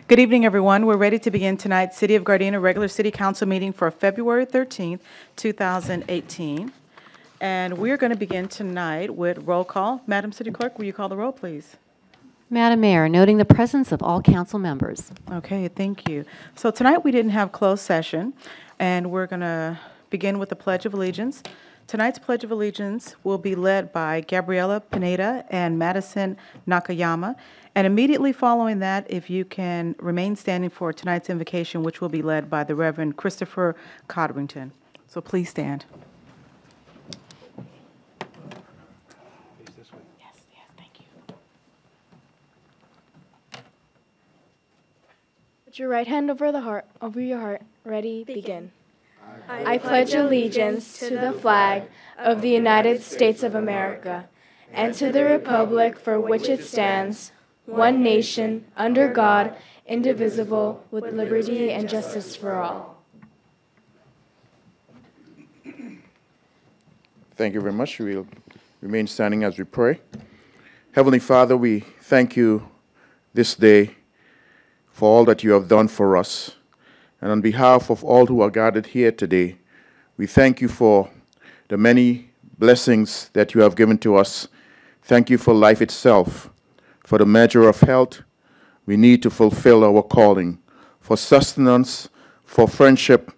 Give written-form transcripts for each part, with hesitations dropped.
Good evening, everyone. We're ready to begin tonight's City of Gardena regular City Council meeting for February 13th, 2018. And we're going to begin tonight with roll call. Madam City Clerk, will you call the roll, please? Madam Mayor, noting the presence of all council members. Okay, thank you. So tonight we didn't have closed session, and we're going to begin with the Pledge of Allegiance. Tonight's Pledge of Allegiance will be led by Gabriela Pineda and Madison Nakayama. And immediately following that, if you can remain standing for tonight's invocation, which will be led by the Reverend Christopher Codrington. So please stand. Yes, thank you. Put your right hand over your heart. Ready, begin. I pledge allegiance to the flag of the United States of America and to the republic for which it stands, one nation, under God, indivisible, with liberty and justice for all. Thank you very much. We'll remain standing as we pray. Heavenly Father, we thank you this day for all that you have done for us. And on behalf of all who are gathered here today, we thank you for the many blessings that you have given to us. Thank you for life itself, for the measure of health we need to fulfill our calling, for sustenance, for friendship.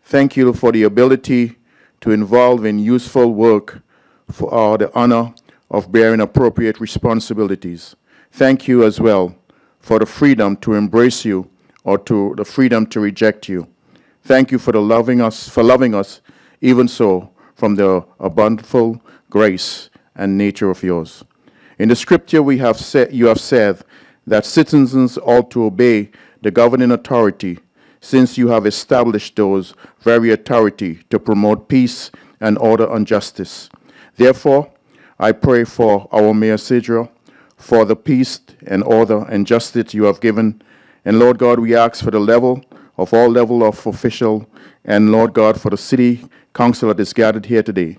Thank you for the ability to involve in useful work, for the honor of bearing appropriate responsibilities. Thank you as well for the freedom to embrace you or to the freedom to reject you. Thank you for loving us even so from the abundant grace and nature of yours. In the scripture you have said that citizens ought to obey the governing authority, since you have established those very authority to promote peace and order and justice. Therefore, I pray for our Mayor Sidra, for the peace and order and justice you have given. And Lord God, we ask for all level of official, and Lord God, for the city council that is gathered here today.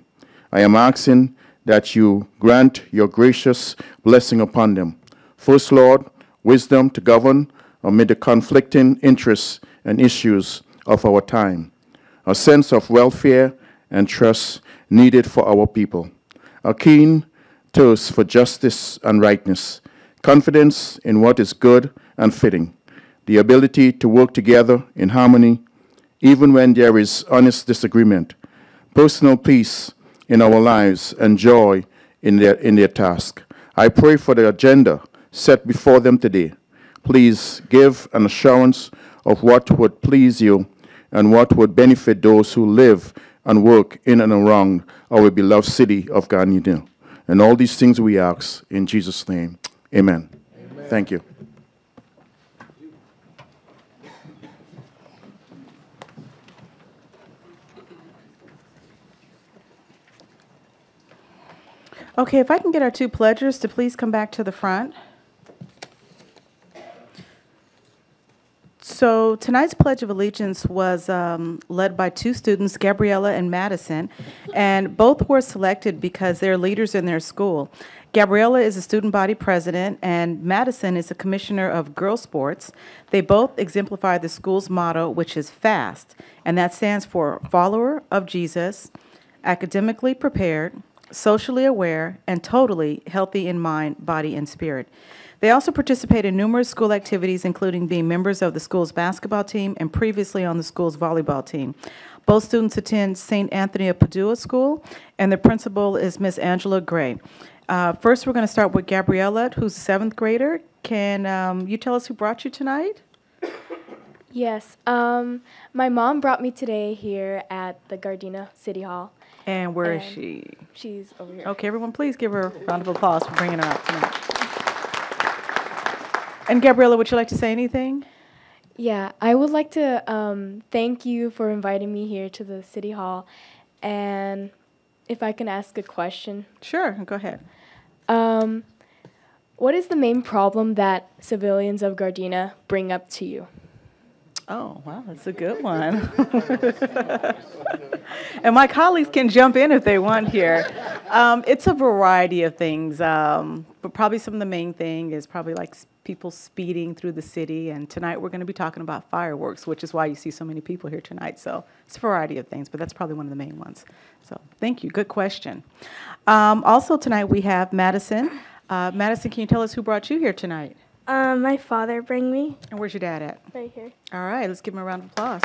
I am asking that you grant your gracious blessing upon them. First, Lord, wisdom to govern amid the conflicting interests and issues of our time, a sense of welfare and trust needed for our people, a keen thirst for justice and rightness, confidence in what is good and fitting, the ability to work together in harmony even when there is honest disagreement, personal peace in our lives, and joy in their task. I pray for the agenda set before them today. Please give an assurance of what would please you and what would benefit those who live and work in and around our beloved city of Gardena. And all these things we ask in Jesus' name. Amen. Amen. Thank you. Okay, if I can get our two pledgers to please come back to the front. So tonight's Pledge of Allegiance was led by two students, Gabriela and Madison, and both were selected because they're leaders in their school. Gabriela is a student body president, and Madison is a commissioner of girls sports. They both exemplify the school's motto, which is FAST, and that stands for Follower of Jesus, Academically Prepared, Socially Aware, and Totally Healthy in Mind, Body, and Spirit. They also participate in numerous school activities, including being members of the school's basketball team and previously on the school's volleyball team. Both students attend St. Anthony of Padua School, and the principal is Miss Angela Gray. First, we're going to start with Gabriela, who's a seventh grader. Can you tell us who brought you tonight? Yes, my mom brought me today here at the Gardena City Hall. And where is she? She's over here. Okay, everyone, please give her a round of applause for bringing her out tonight. And Gabriela, would you like to say anything? Yeah, I would like to thank you for inviting me here to the City Hall. And if I can ask a question. Sure, go ahead. What is the main problem that civilians of Gardena bring up to you? Oh, wow, that's a good one. And my colleagues can jump in if they want here. It's a variety of things, but probably some of the main thing is probably like people speeding through the city. And tonight we're going to be talking about fireworks, which is why you see so many people here tonight. So it's a variety of things, but that's probably one of the main ones. So thank you. Good question. Also tonight we have Madison. Madison, can you tell us who brought you here tonight? My father bring me. And where's your dad at? Right here. All right, let's give him a round of applause.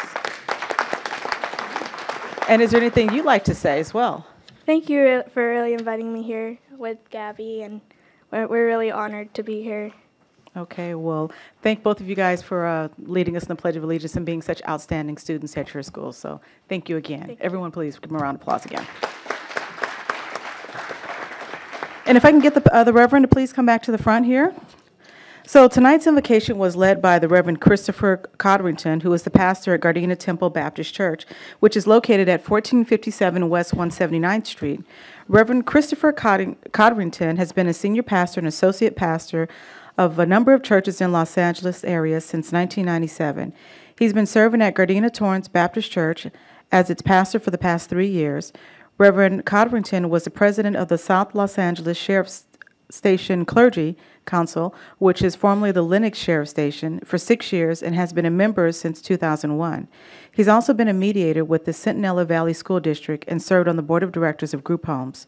And is there anything you'd like to say as well? Thank you for really inviting me here with Gabby, and we're really honored to be here. Okay, well, thank both of you guys for leading us in the Pledge of Allegiance and being such outstanding students at your school. So thank you again. Thank you. Everyone, please give them a round of applause again. And if I can get the Reverend to please come back to the front here. So tonight's invocation was led by the Reverend Christopher Codrington, who is the pastor at Gardena Temple Baptist Church, which is located at 1457 West 179th Street. Reverend Christopher Codrington has been a senior pastor and associate pastor of a number of churches in Los Angeles area since 1997. He's been serving at Gardena Torrance Baptist Church as its pastor for the past 3 years. Reverend Codrington was the president of the South Los Angeles Sheriff's Station Clergy Council, which is formerly the Lenox Sheriff Station, for 6 years and has been a member since 2001. He's also been a mediator with the Centinela Valley School District and served on the board of directors of group homes.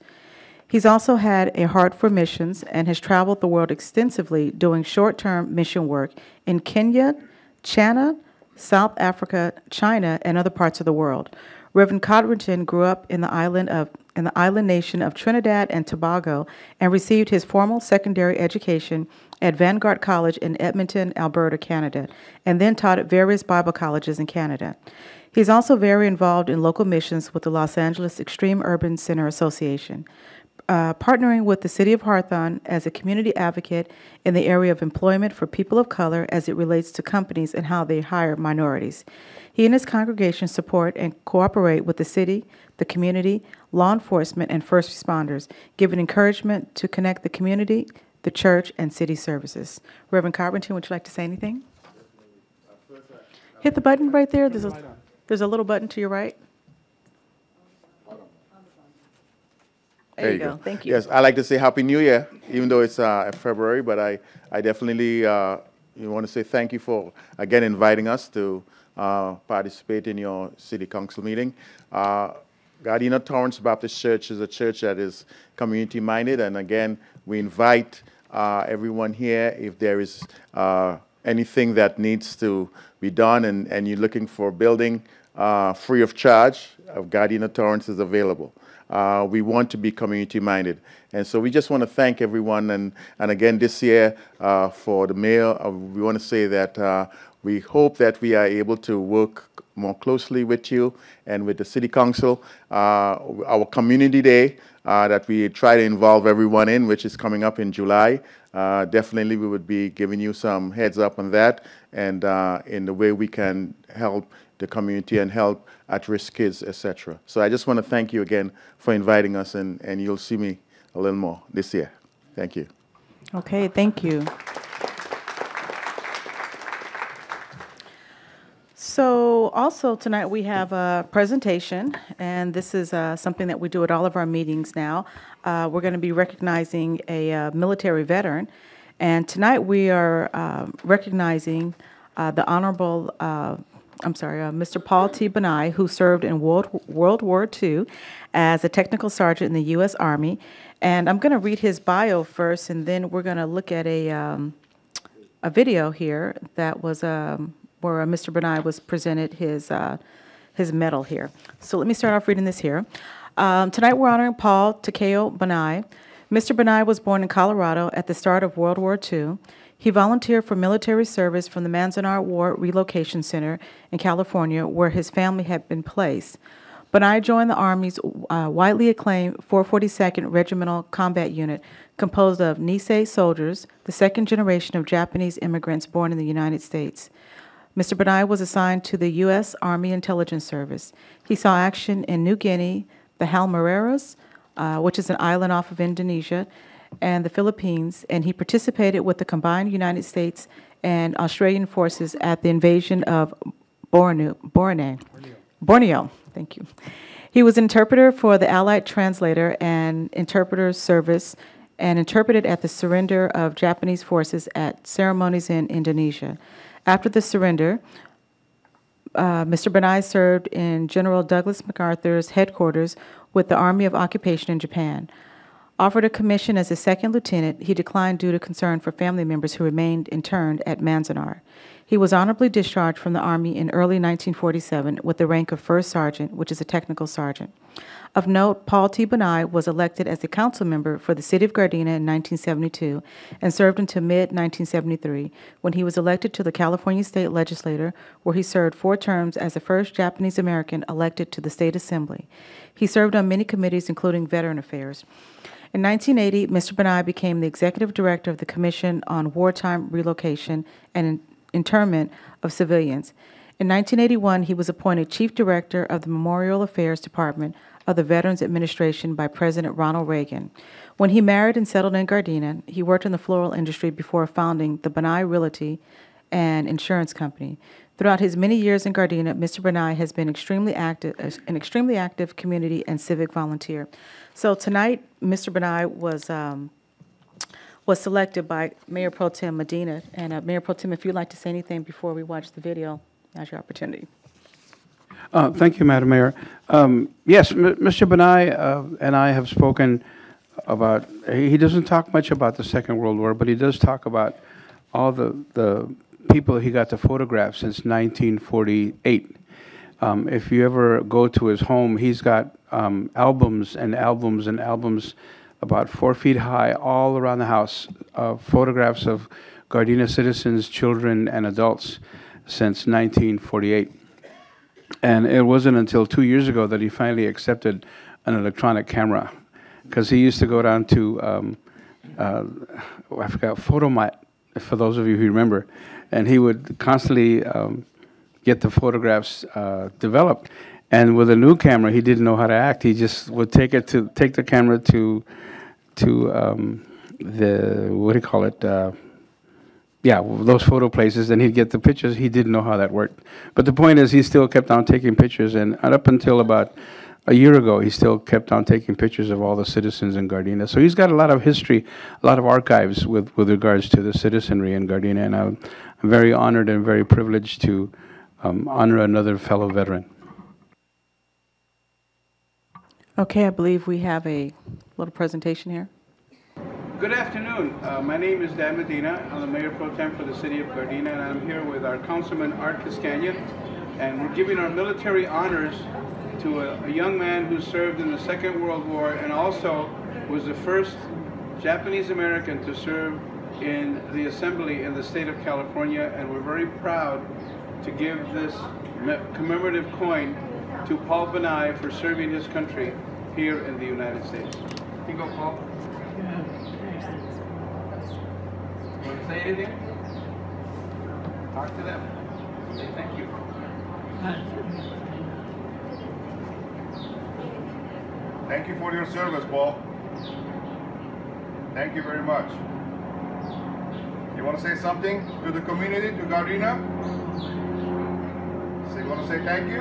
He's also had a heart for missions and has traveled the world extensively doing short-term mission work in Kenya, China, South Africa, China, and other parts of the world. Reverend Codrington grew up in the island nation of Trinidad and Tobago and received his formal secondary education at Vanguard College in Edmonton, Alberta, Canada, and then taught at various Bible colleges in Canada. He's also very involved in local missions with the Los Angeles Extreme Urban Center Association, partnering with the City of Hawthorne as a community advocate in the area of employment for people of color as it relates to companies and how they hire minorities. He and his congregation support and cooperate with the city, the community, law enforcement, and first responders, giving encouragement to connect the community, the church, and city services. Reverend Codrington, would you like to say anything? Hit the button right there. There's a little button to your right. There you go. Thank you. Yes, I like to say Happy New Year, even though it's February, but I definitely want to say thank you for, again, inviting us to participate in your city council meeting. Gardena Torrance Baptist Church is a church that is community-minded, and again, we invite everyone here if there is anything that needs to be done and you're looking for a building free of charge, Gardena Torrance is available. We want to be community-minded. And so we just want to thank everyone. And again, this year, for the mayor, we want to say that we hope that we are able to work more closely with you and with the City Council. Our Community Day that we try to involve everyone in, which is coming up in July, definitely we would be giving you some heads up on that and in the way we can help the community and help at-risk kids, etc. So I just want to thank you again for inviting us, and you'll see me a little more this year. Thank you. Okay, thank you. So also tonight we have a presentation, and this is something that we do at all of our meetings now. We're going to be recognizing a military veteran, and tonight we are recognizing the Honorable Mr. Paul T. Benai, who served in World War II as a technical sergeant in the U.S. Army. And I'm going to read his bio first, and then we're going to look at a video here that was where Mr. Benai was presented his medal here. So let me start off reading this here. Tonight we're honoring Paul Takeo Benai. Mr. Benai was born in Colorado at the start of World War II. He volunteered for military service from the Manzanar War Relocation Center in California, where his family had been placed. Benai joined the Army's widely acclaimed 442nd Regimental Combat Unit, composed of Nisei soldiers, the second generation of Japanese immigrants born in the United States. Mr. Benai was assigned to the U.S. Army Intelligence Service. He saw action in New Guinea, the Halmareras, which is an island off of Indonesia, and the Philippines, and he participated with the combined United States and Australian forces at the invasion of Borneo. Thank you. He was interpreter for the Allied Translator and Interpreter Service and interpreted at the surrender of Japanese forces at ceremonies in Indonesia. After the surrender, Mr. Benai served in General Douglas MacArthur's headquarters with the Army of Occupation in Japan. Offered a commission as a second lieutenant, he declined due to concern for family members who remained interned at Manzanar. He was honorably discharged from the Army in early 1947 with the rank of first sergeant, which is a technical sergeant. Of note, Paul T. Benai was elected as a council member for the city of Gardena in 1972 and served until mid-1973 when he was elected to the California State Legislature, where he served 4 terms as the first Japanese American elected to the State Assembly. He served on many committees, including Veteran Affairs. In 1980, Mr. Benai became the executive director of the Commission on Wartime Relocation and Internment of Civilians. In 1981, he was appointed chief director of the Memorial Affairs Department of the Veterans Administration by President Ronald Reagan. When he married and settled in Gardena, he worked in the floral industry before founding the Benai Realty and Insurance Company. Throughout his many years in Gardena, Mr. Benai has been an extremely active community and civic volunteer. So tonight, Mr. Benai was selected by Mayor Pro Tem Medina. And Mayor Pro Tem, if you'd like to say anything before we watch the video, now's your opportunity. Thank you, Madam Mayor. Yes, Mr. Benai and I have spoken about, he doesn't talk much about the Second World War, but he does talk about all the people he got to photograph since 1948. If you ever go to his home, he's got albums and albums and albums about 4 feet high all around the house, photographs of Gardena citizens, children, and adults since 1948. And it wasn't until 2 years ago that he finally accepted an electronic camera, because he used to go down to, I forgot, Photomat, for those of you who remember, and he would constantly get the photographs developed. And with a new camera, he didn't know how to act. He just would take the camera to the, what do you call it? Yeah, those photo places, and he'd get the pictures. He didn't know how that worked. But the point is, he still kept on taking pictures, and up until about a year ago, he still kept on taking pictures of all the citizens in Gardena. So he's got a lot of history, a lot of archives with regards to the citizenry in Gardena, and I'm very honored and very privileged to honor another fellow veteran. Okay, I believe we have a little presentation here. Good afternoon. My name is Dan Medina. I'm the Mayor Pro Tem for the City of Gardena, and I'm here with our Councilman Art Cascagna, and we're giving our military honors to a young man who served in the Second World War and also was the first Japanese American to serve in the Assembly in the state of California, and we're very proud to give this commemorative coin to Paul Benai for serving his country here in the United States. Here you go, Paul. Want to say anything? Talk to them. Say thank you. Thank you for your service, Paul. Thank you very much. You want to say something to the community, to Gardena? So you want to say thank you?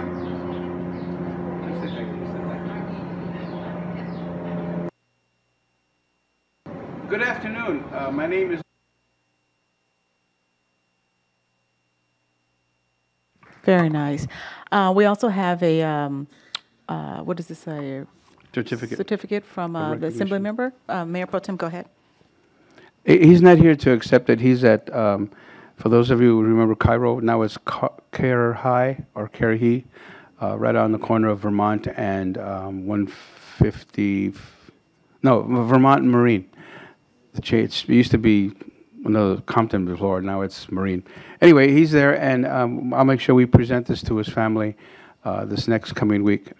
Say thank you. Say thank you. Good afternoon. My name is... Very nice. We also have a, what does this say? Certificate from the Assembly member. Mayor Pro Tem, go ahead. He's not here to accept it. He's at, for those of you who remember Cairo, now it's Care High, or Care right on the corner of Vermont and 150, no, Vermont and Marine. It used to be Compton before, now it's Marine. Anyway, he's there, and I'll make sure we present this to his family this next coming week.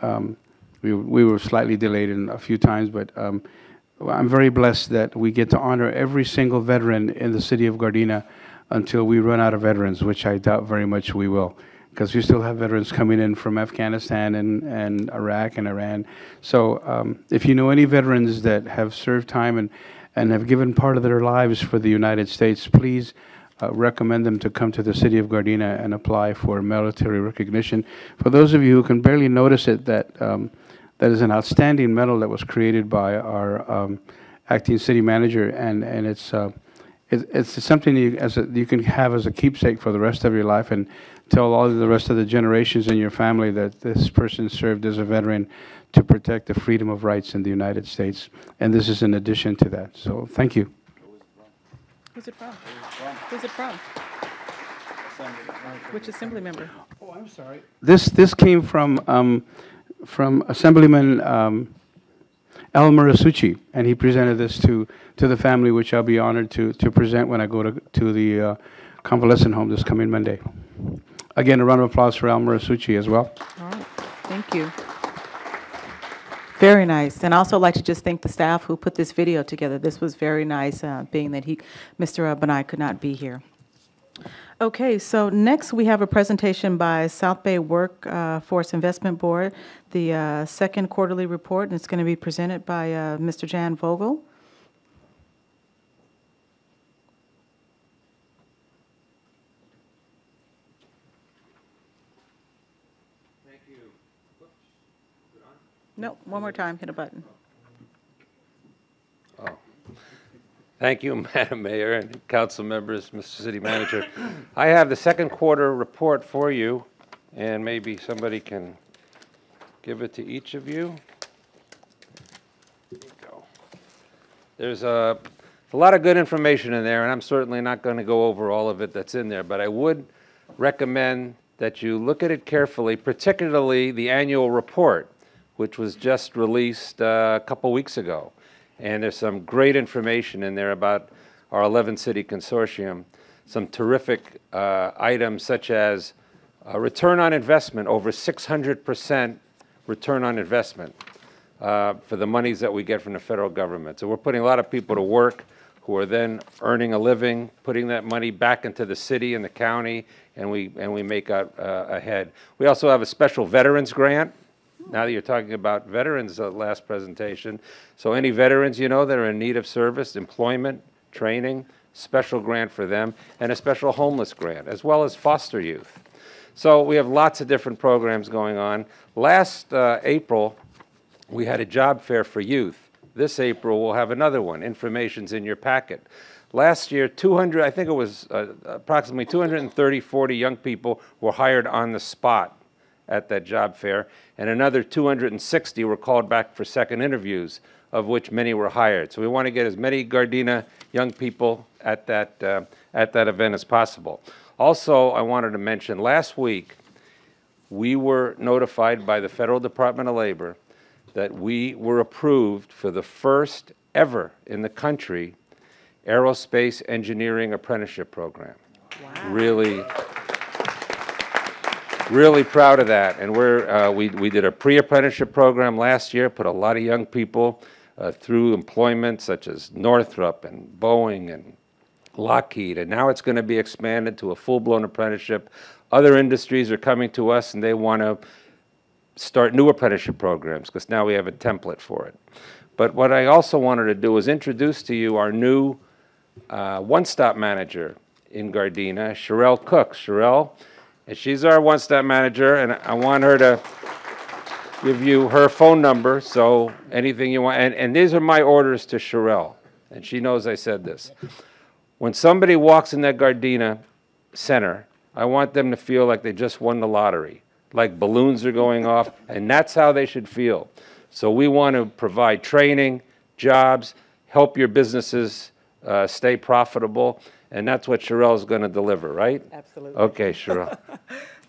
We were slightly delayed in a few times, but I'm very blessed that we get to honor every single veteran in the city of Gardena until we run out of veterans, which I doubt very much we will, because we still have veterans coming in from Afghanistan and Iraq and Iran. So if you know any veterans that have served time and have given part of their lives for the United States, please recommend them to come to the city of Gardena and apply for military recognition. For those of you who can barely notice it, that is an outstanding medal that was created by our acting city manager, and it's something you can have as a keepsake for the rest of your life, and tell all the rest of the generations in your family that this person served as a veteran to protect the freedom of rights in the United States. And this is in addition to that. So thank you. Who's it from? Who's it from? Which assembly member? Oh, I'm sorry. This came from Assemblyman Al Murasucci, and he presented this to the family, which I'll be honored to present when I go to the convalescent home this coming Monday. Again, a round of applause for Al Murasucci as well. All right, thank you. Very nice. And I also like to just thank the staff who put this video together. This was very nice, being that Mr. Benai could not be here. Okay, so next we have a presentation by South Bay Workforce Investment Board, the second quarterly report, and it's going to be presented by Mr. Jan Vogel. No, one more time, hit a button. Oh. Thank you, Madam Mayor and council members, Mr. City Manager. I have the second quarter report for you, and maybe somebody can give it to each of you. There you go. There's a lot of good information in there, and I'm certainly not going to go over all of it that's in there, but I would recommend that you look at it carefully, particularly the annual report, which was just released a couple weeks ago. And there's some great information in there about our 11-city consortium, some terrific items such as return on investment, over 600% return on investment for the monies that we get from the federal government. So we're putting a lot of people to work who are then earning a living, putting that money back into the city and the county, and we make out ahead. We also have a special veterans grant. Now that you're talking about veterans, last presentation. So any veterans, you know, that are in need of service, employment, training, special grant for them, and a special homeless grant, as well as foster youth. So we have lots of different programs going on. Last April, we had a job fair for youth. This April, we'll have another one. Information's in your packet. Last year, I think it was approximately 40 young people were hired on the spot at that job fair, and another 260 were called back for second interviews, of which many were hired. So we want to get as many Gardena young people at that event as possible. Also, I wanted to mention, last week, we were notified by the Federal Department of Labor that we were approved for the first ever in the country aerospace engineering apprenticeship program. Wow. Really proud of that, and we did a pre-apprenticeship program last year, put a lot of young people through employment such as Northrop and Boeing and Lockheed, and now it's going to be expanded to a full-blown apprenticeship. Other industries are coming to us and they want to start new apprenticeship programs because now we have a template for it. But what I also wanted to do is introduce to you our new one-stop manager in Gardena, Sherelle Cook. Sherelle, and she's our one-stop manager, and I want her to give you her phone number, so anything you want. And these are my orders to Sherelle, and she knows I said this. When somebody walks in that Gardena Center, I want them to feel like they just won the lottery, like balloons are going off, and that's how they should feel. So we want to provide training, jobs, help your businesses stay profitable, and that's what Sherelle is going to deliver, right? Absolutely. Okay, Sherelle.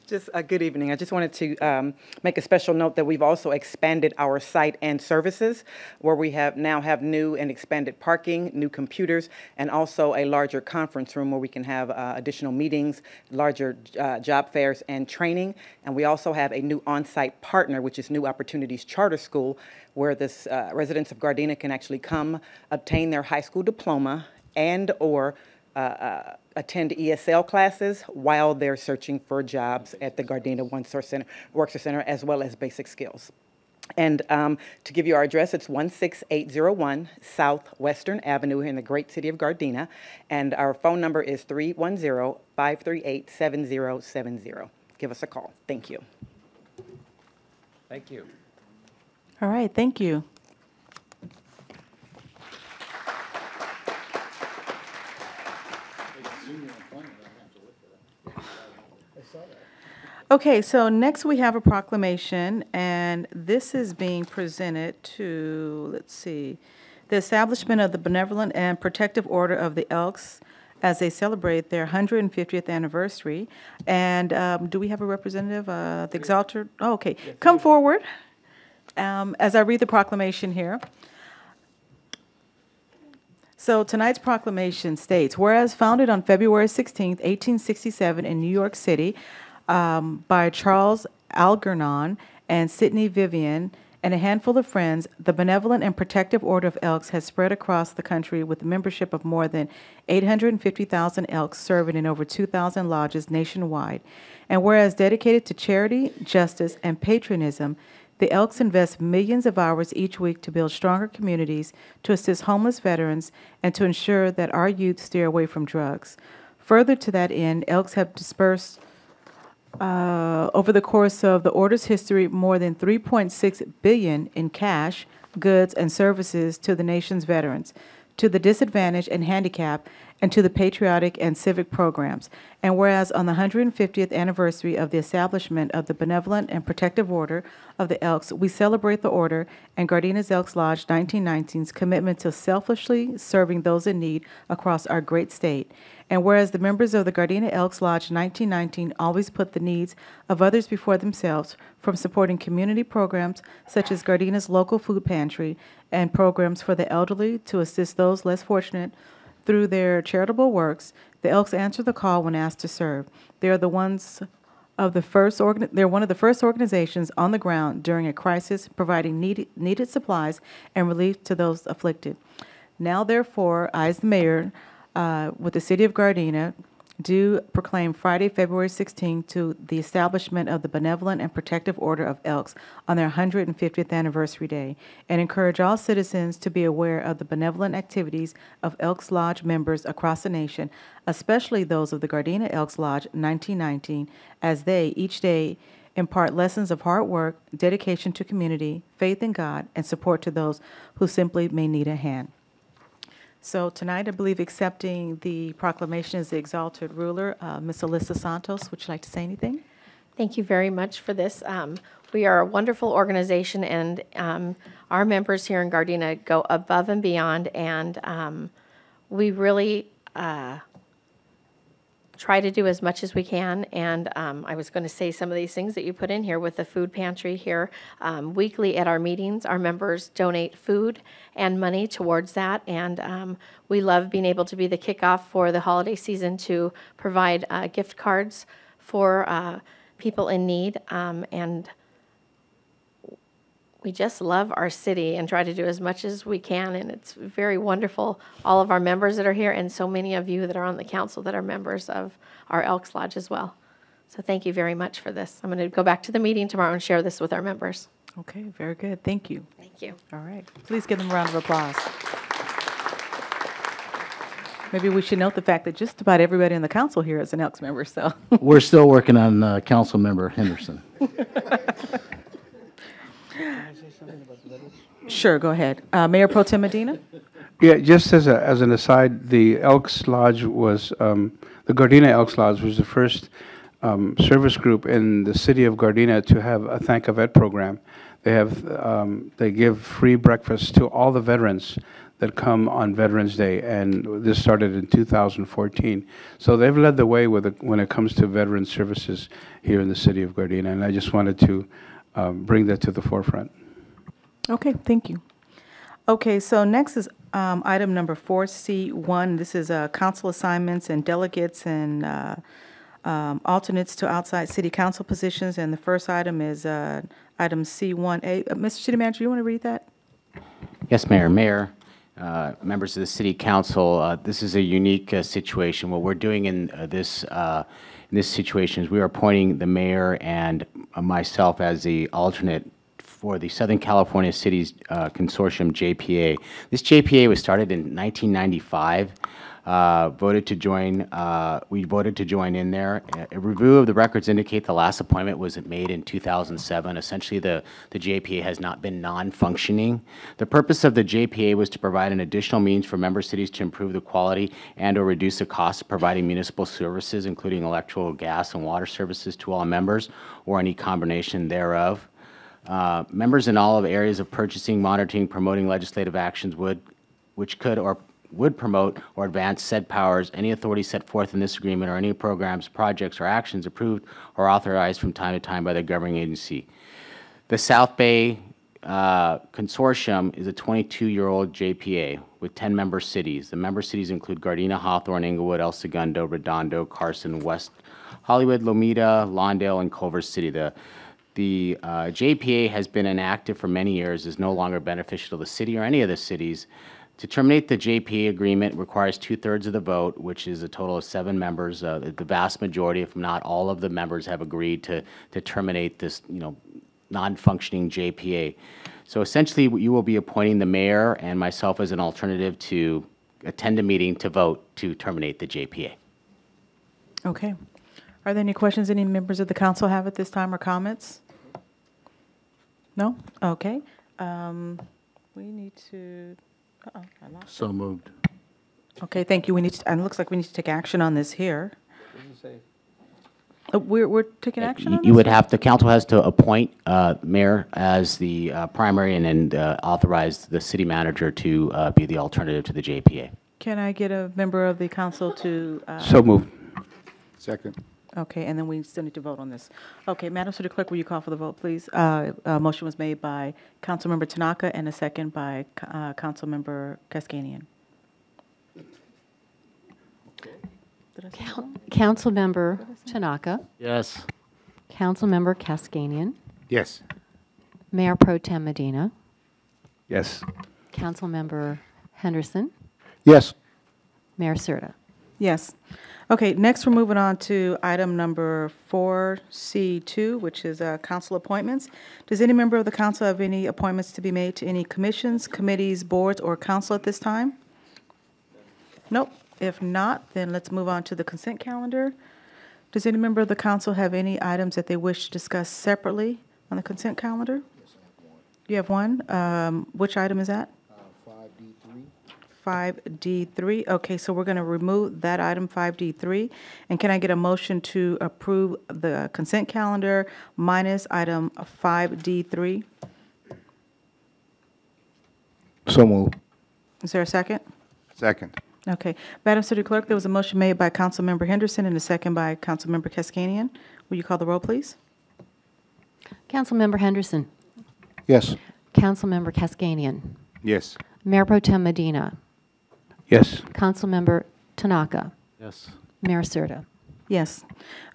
Just a good evening. I just wanted to make a special note that we've also expanded our site and services, where we now have new and expanded parking, new computers, and also a larger conference room where we can have additional meetings, larger job fairs, and training. And we also have a new on-site partner, which is New Opportunities Charter School, where this residents of Gardena can actually come, obtain their high school diploma, and or attend ESL classes while they're searching for jobs at the Gardena Workforce Center, as well as basic skills. And to give you our address, it's 16801 South Western Avenue here in the great city of Gardena. And our phone number is 310-538-7070. Give us a call. Thank you. Thank you. All right, thank you. Okay, so next we have a proclamation, and this is being presented to, let's see, the establishment of the Benevolent and Protective Order of the Elks as they celebrate their 150th anniversary. And do we have a representative, the Exalted? Oh, okay, come forward as I read the proclamation here. So tonight's proclamation states, whereas founded on February 16th, 1867 in New York City, by Charles Algernon and Sidney Vivian and a handful of friends, the Benevolent and Protective Order of Elks has spread across the country with the membership of more than 850,000 Elks serving in over 2,000 lodges nationwide. And whereas dedicated to charity, justice, and patriotism, the Elks invest millions of hours each week to build stronger communities, to assist homeless veterans, and to ensure that our youth steer away from drugs. Further to that end, Elks have dispersed over the course of the Order's history more than $3.6 billion in cash, goods, and services to the nation's veterans, to the disadvantaged and handicapped, and to the patriotic and civic programs. And whereas on the 150th anniversary of the establishment of the Benevolent and Protective Order of the Elks, we celebrate the Order and Gardena's Elks Lodge 1919's commitment to selflessly serving those in need across our great state. And whereas the members of the Gardena Elks Lodge 1919 always put the needs of others before themselves, from supporting community programs such as Gardena's local food pantry and programs for the elderly to assist those less fortunate through their charitable works, the Elks answer the call when asked to serve. They are one of the first organizations on the ground during a crisis, providing needed supplies and relief to those afflicted. Now, therefore, I, as the mayor, with the city of Gardena, do proclaim Friday, February 16th to the establishment of the Benevolent and Protective Order of Elks on their 150th anniversary day, and encourage all citizens to be aware of the benevolent activities of Elks Lodge members across the nation, especially those of the Gardena Elks Lodge 1919, as they each day impart lessons of hard work, dedication to community, faith in God, and support to those who simply may need a hand. So tonight, I believe accepting the proclamation is the exalted ruler, Ms. Alyssa Santos. Would you like to say anything? Thank you very much for this. We are a wonderful organization, and our members here in Gardena go above and beyond, and we really try to do as much as we can. And I was going to say some of these things that you put in here with the food pantry here. Weekly at our meetings, our members donate food and money towards that, and we love being able to be the kickoff for the holiday season to provide gift cards for people in need, and we just love our city and try to do as much as we can, and it's very wonderful, all of our members that are here, and so many of you that are on the council that are members of our Elks Lodge as well. So thank you very much for this. I'm going to go back to the meeting tomorrow and share this with our members. Okay, very good. Thank you. Thank you. All right. Please give them a round of applause. Maybe we should note the fact that just about everybody in the council here is an Elks member, so. We're still working on Council Member Henderson. Sure, go ahead. Mayor Pro Tem Medina? Yeah, just as an aside, the Elks Lodge was, the Gardena Elks Lodge was the first service group in the city of Gardena to have a Thank a Vet program. They give free breakfast to all the veterans that come on Veterans Day, and this started in 2014. So they've led the way when it comes to veteran services here in the city of Gardena, and I just wanted to bring that to the forefront. Okay, thank you. Okay, so next is item number 4C1. This is council assignments and delegates and alternates to outside city council positions. And the first item is item C1A. Mr. City Manager, you want to read that? Yes, Mayor. Mayor, members of the City Council, this is a unique situation. What we're doing in this situation is we are appointing the mayor and myself as the alternate for the Southern California Cities Consortium, JPA. This JPA was started in 1995. We voted to join in there. A review of the records indicate the last appointment was made in 2007. Essentially, the JPA has not been non-functioning. The purpose of the JPA was to provide an additional means for member cities to improve the quality and or reduce the cost of providing municipal services, including electrical, gas, and water services to all members, or any combination thereof. Members in all of areas of purchasing, monitoring, promoting legislative actions which could or would promote or advance said powers, any authority set forth in this agreement, or any programs, projects, or actions approved or authorized from time to time by the governing agency. The South Bay Consortium is a 22-year-old JPA with 10 member cities. The member cities include Gardena, Hawthorne, Inglewood, El Segundo, Redondo, Carson, West Hollywood, Lomita, Lawndale, and Culver City. The JPA has been inactive for many years, is no longer beneficial to the city or any of the cities. To terminate the JPA agreement requires 2/3 of the vote, which is a total of 7 members. The vast majority, if not all of the members, have agreed to terminate this, non-functioning JPA. So essentially, you will be appointing the mayor and myself as an alternative to attend a meeting to vote to terminate the JPA. Okay. Are there any questions any members of the council have at this time or comments? No? Okay. We need to... I lost So moved. Okay, thank you. We need to, and it looks like we need to take action on this here. We're taking action on this? You would have, the council has to appoint mayor as the primary and then authorize the city manager to be the alternative to the JPA. Can I get a member of the council to... So moved. Second. Okay, and then we still need to vote on this. Okay, Madam City Clerk, will you call for the vote, please? Motion was made by Councilmember Tanaka and a second by Councilmember Cascanian. Councilmember Tanaka, Yes. Councilmember Cascanian, Yes. Mayor Pro Tem Medina, Yes. Councilmember Henderson, Yes. Mayor Serta. Yes. Okay, next we're moving on to item number 4C2, which is council appointments. Does any member of the council have any appointments to be made to any commissions, committees, boards, or council at this time? Nope. If not, then let's move on to the consent calendar. Does any member of the council have any items that they wish to discuss separately on the consent calendar? You have one. Which item is that? 5D3. Okay, so we're going to remove that item 5D3. And can I get a motion to approve the consent calendar minus item 5D3? So moved. Is there a second? Second. Okay. Madam City Clerk, there was a motion made by Councilmember Henderson and a second by Councilmember Cascanian. Will you call the roll, please? Councilmember Henderson, Yes. Councilmember Cascanian, Yes. Mayor Pro Tem Medina, Yes. Councilmember Tanaka, Yes. Mayor Serta. Yes.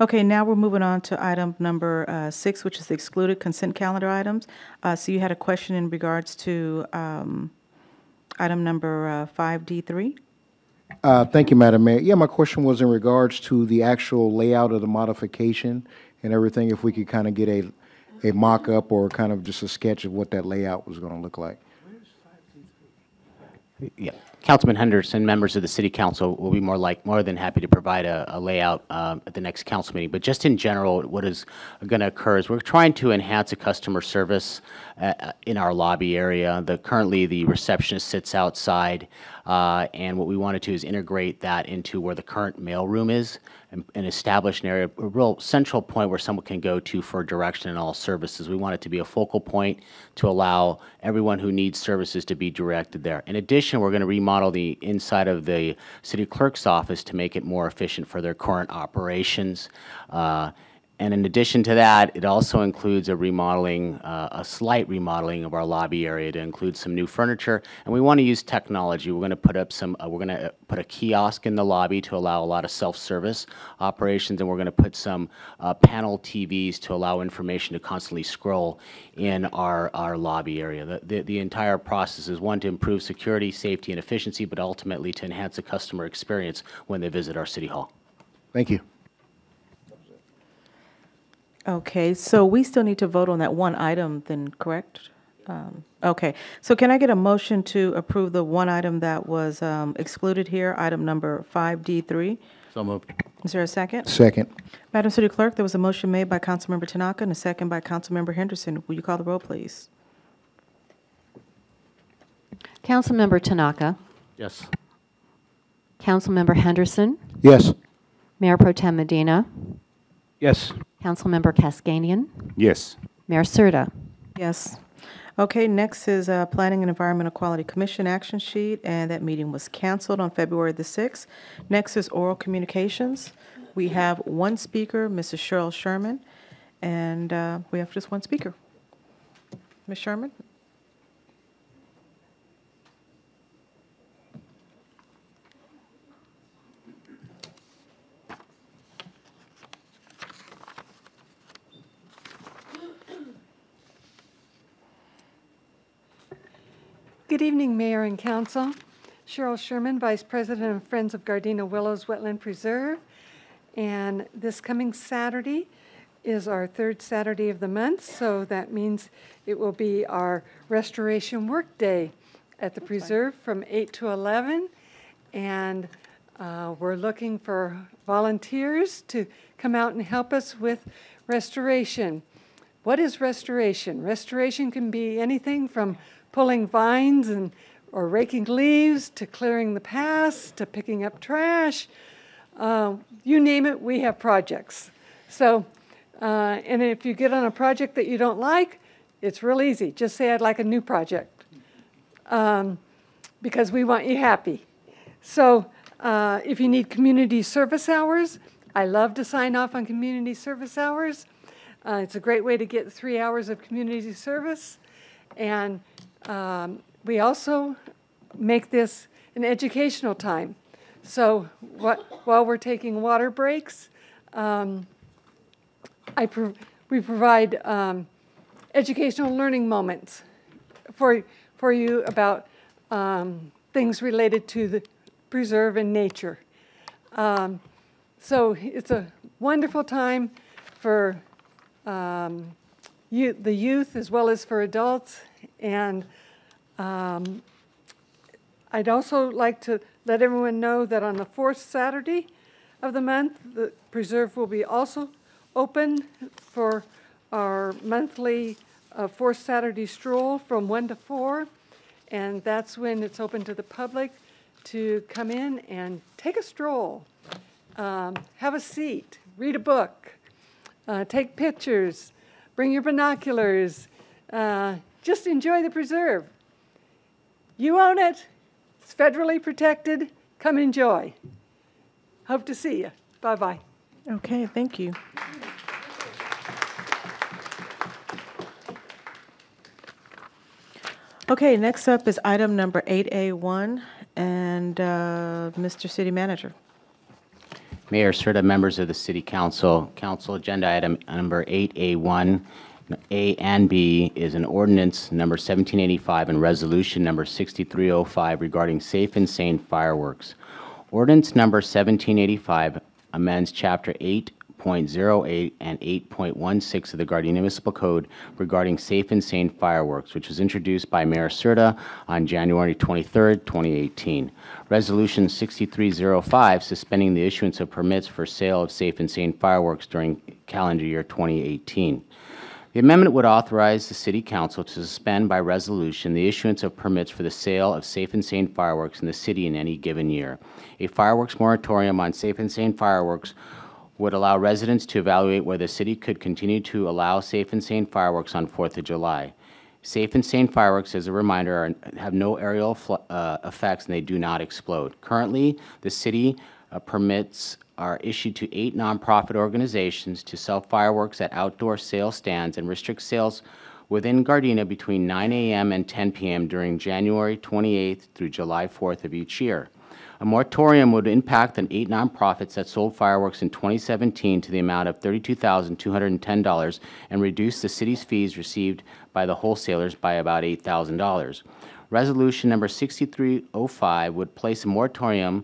Okay, now we're moving on to item number 6, which is the excluded consent calendar items. So you had a question in regards to item number 5D3? Thank you, Madam Mayor. Yeah, my question was in regards to the actual layout of the modification and everything, if we could kind of get a mock-up or kind of just a sketch of what that layout was going to look like. Yeah. Councilman Henderson, members of the City Council will be more than happy to provide a layout at the next council meeting. But just in general, what is going to occur is we're trying to enhance a customer service in our lobby area. Currently, the receptionist sits outside, and what we want to do is integrate that into where the current mailroom is and establish an area, a real central point where someone can go to for direction in all services. We want it to be a focal point to allow everyone who needs services to be directed there. In addition, we're going to remodel the inside of the city clerk's office to make it more efficient for their current operations. And in addition to that, it also includes a remodeling, a slight remodeling of our lobby area to include some new furniture. And we want to use technology. We're going to put up we're going to put a kiosk in the lobby to allow a lot of self-service operations, and we're going to put some panel TVs to allow information to constantly scroll in our lobby area. The entire process is, one, to improve security, safety, and efficiency, but ultimately to enhance the customer experience when they visit our city hall. Thank you. Okay, so we still need to vote on that one item then, correct? Okay, so can I get a motion to approve the one item that was excluded here, item number 5D3? So moved. Is there a second? Second. Madam City Clerk, there was a motion made by Councilmember Tanaka and a second by Councilmember Henderson. Will you call the roll, please? Councilmember Tanaka, Yes. Councilmember Henderson, Yes. Mayor Pro Tem Medina, Yes. Councilmember Cascanian, Yes. Mayor Serta. Yes. Okay, next is Planning and Environmental Quality Commission action sheet, and that meeting was canceled on February the 6th. Next is oral communications. We have one speaker, Mrs. Cheryl Sherman, and we have just one speaker. Ms. Sherman? Good evening, Mayor and Council. Cheryl Sherman, Vice President of Friends of Gardena Willows Wetland Preserve. And this coming Saturday is our third Saturday of the month, so that means it will be our restoration work day at the preserve from 8 to 11. And we're looking for volunteers to come out and help us with restoration. What is restoration? Restoration can be anything from pulling vines or raking leaves, to clearing the paths, to picking up trash. You name it, we have projects. So, and if you get on a project that you don't like, it's real easy. Just say, I'd like a new project, because we want you happy. So if you need community service hours, I love to sign off on community service hours. It's a great way to get 3 hours of community service. And we also make this an educational time. So while we're taking water breaks, we provide educational learning moments for you about things related to the preserve and nature. So it's a wonderful time for the youth as well as for adults. And I'd also like to let everyone know that on the fourth Saturday of the month, the preserve will be also open for our monthly fourth Saturday stroll from 1 to 4. And that's when it's open to the public to come in and take a stroll, have a seat, read a book, take pictures, bring your binoculars, just enjoy the preserve. You own it. It's federally protected. Come enjoy. Hope to see you. Bye-bye. Okay, thank you. Okay, next up is item number 8A1, and Mr. City Manager. Mayor Serta, members of the City Council, Council Agenda Item number 8A1, A and B is an ordinance number 1785 and resolution number 6305 regarding safe and sane fireworks. Ordinance number 1785 amends Chapter 8.08 and 8.16 of the Gardena Municipal Code regarding safe and sane fireworks, which was introduced by Mayor Serta on January 23, 2018. Resolution 6305 suspending the issuance of permits for sale of safe and sane fireworks during calendar year 2018. The amendment would authorize the City Council to suspend by resolution the issuance of permits for the sale of safe and sane fireworks in the city in any given year. A fireworks moratorium on safe and sane fireworks would allow residents to evaluate whether the city could continue to allow safe and sane fireworks on 4th of July. Safe and sane fireworks, as a reminder, have no aerial effects and they do not explode. Currently, the city permits are issued to 8 nonprofit organizations to sell fireworks at outdoor sales stands and restrict sales within Gardena between 9 a.m. and 10 p.m. during January 28th through July 4th of each year. A moratorium would impact the 8 nonprofits that sold fireworks in 2017 to the amount of $32,210 and reduce the city's fees received by the wholesalers by about $8,000. Resolution number 6305 would place a moratorium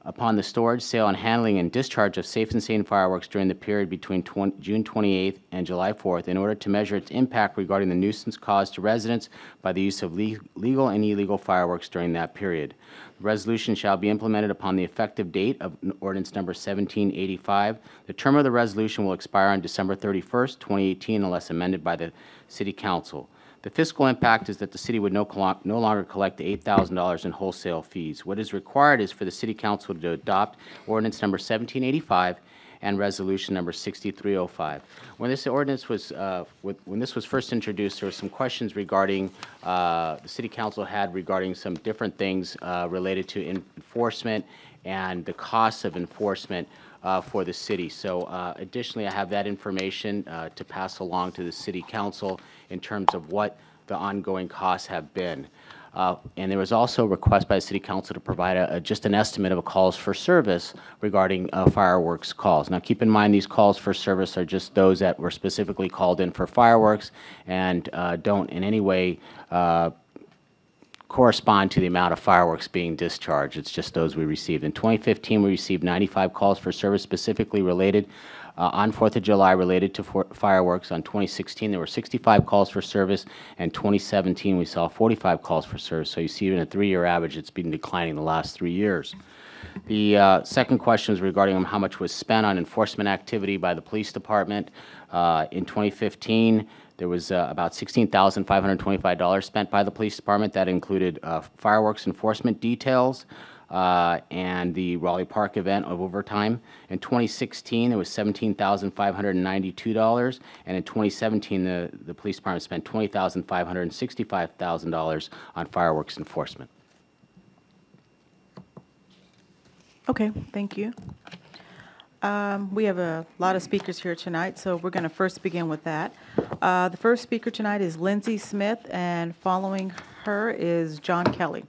upon the storage, sale, and handling and discharge of safe and sane fireworks during the period between June 28th and July 4th in order to measure its impact regarding the nuisance caused to residents by the use of legal and illegal fireworks during that period. The resolution shall be implemented upon the effective date of ordinance number 1785. The term of the resolution will expire on December 31st, 2018, unless amended by the City Council. The fiscal impact is that the city would no longer collect the $8,000 in wholesale fees. What is required is for the City Council to adopt ordinance number 1785 and resolution number 6305. When this ordinance was, when this was first introduced, there were some questions regarding, the City Council had regarding some different things related to enforcement and the costs of enforcement for the city. So additionally, I have that information to pass along to the City Council in terms of what the ongoing costs have been. And there was also a request by the City Council to provide just an estimate of a calls for service regarding fireworks calls. Now, keep in mind these calls for service are just those that were specifically called in for fireworks and don't in any way correspond to the amount of fireworks being discharged. It's just those we received. In 2015, we received 95 calls for service specifically related on 4th of July related to fireworks. On 2016, there were 65 calls for service, and 2017, we saw 45 calls for service. So you see, in a 3-year average, it's been declining the last 3 years. The second question was regarding how much was spent on enforcement activity by the police department. In 2015, there was about $16,525 spent by the police department. That included fireworks enforcement details, and the Raleigh Park event of overtime. In 2016, there was $17,592, and in 2017, the police department spent $20,565,000 on fireworks enforcement. Okay, thank you. We have a lot of speakers here tonight, so we're going to first begin with that. The first speaker tonight is Lindsay Smith, and following her is John Kelly.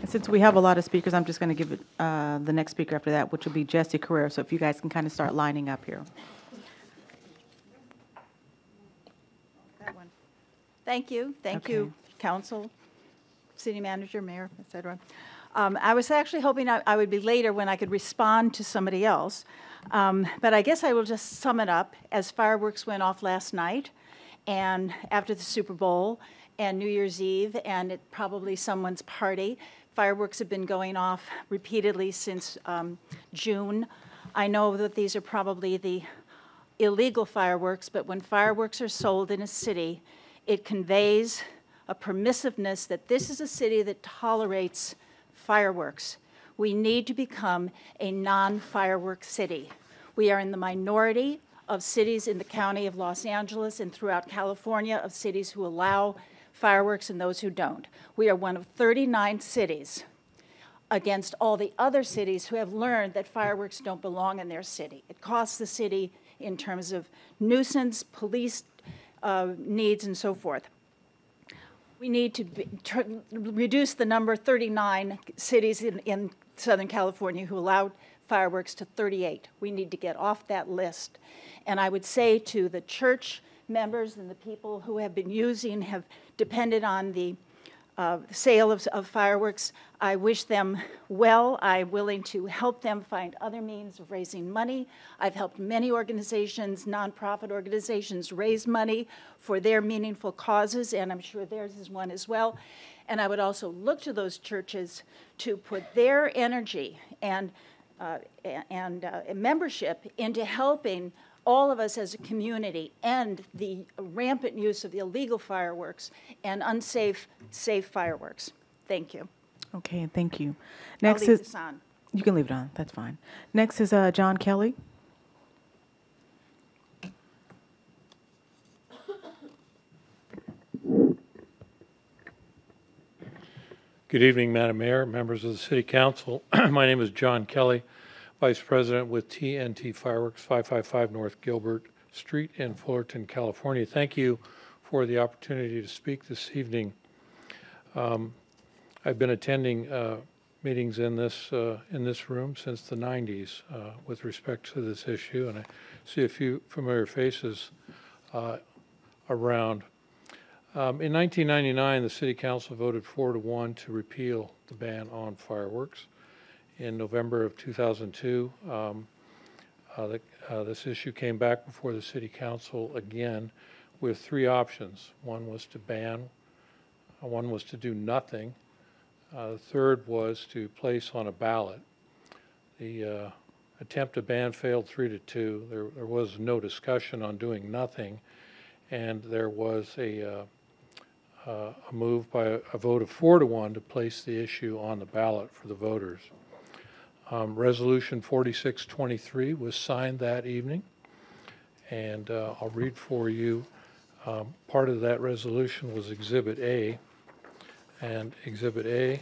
Since we have a lot of speakers, I'm just going to give it the next speaker after that, which will be Jesse Carrera. So if you guys can kind of start lining up here. That one. Thank you. Thank you, Council, City Manager, Mayor, et cetera. I was actually hoping I would be later when I could respond to somebody else. But I guess I will just sum it up as fireworks went off last night and after the Super Bowl and New Year's Eve and probably someone's party. Fireworks have been going off repeatedly since June. I know that these are probably the illegal fireworks, but when fireworks are sold in a city, it conveys a permissiveness that this is a city that tolerates fireworks. We need to become a non-firework city. We are in the minority of cities in the county of Los Angeles and throughout California of cities who allow fireworks and those who don't. We are one of 39 cities against all the other cities who have learned that fireworks don't belong in their city. It costs the city in terms of nuisance, police needs, and so forth. We need to reduce the number 39 cities in Southern California who allowed fireworks to 38. We need to get off that list. And I would say to the church members and the people who have been using, have depended on the sale of fireworks, I wish them well. I'm willing to help them find other means of raising money. I've helped many organizations, nonprofit organizations, raise money for their meaningful causes, and I'm sure theirs is one as well. And I would also look to those churches to put their energy and membership into helping all of us as a community end the rampant use of illegal fireworks and unsafe, safe fireworks. Thank you. Okay, thank you. Next I'll leave this on. You can leave it on. That's fine. Next is John Kelly. Good evening, Madam Mayor, members of the City Council. My name is John Kelly, Vice President with TNT Fireworks, 555 North Gilbert Street in Fullerton, California. Thank you for the opportunity to speak this evening. I've been attending meetings in this room since the 90s with respect to this issue, and I see a few familiar faces around. In 1999, the City Council voted 4-1 to repeal the ban on fireworks. In November of 2002, this issue came back before the City Council again with three options. One was to ban, one was to do nothing, the third was to place on a ballot. The attempt to ban failed 3-2. There was no discussion on doing nothing, and there was a move by a vote of 4-1 to place the issue on the ballot for the voters. Resolution 4623 was signed that evening, and I'll read for you. Part of that resolution was Exhibit A, and Exhibit A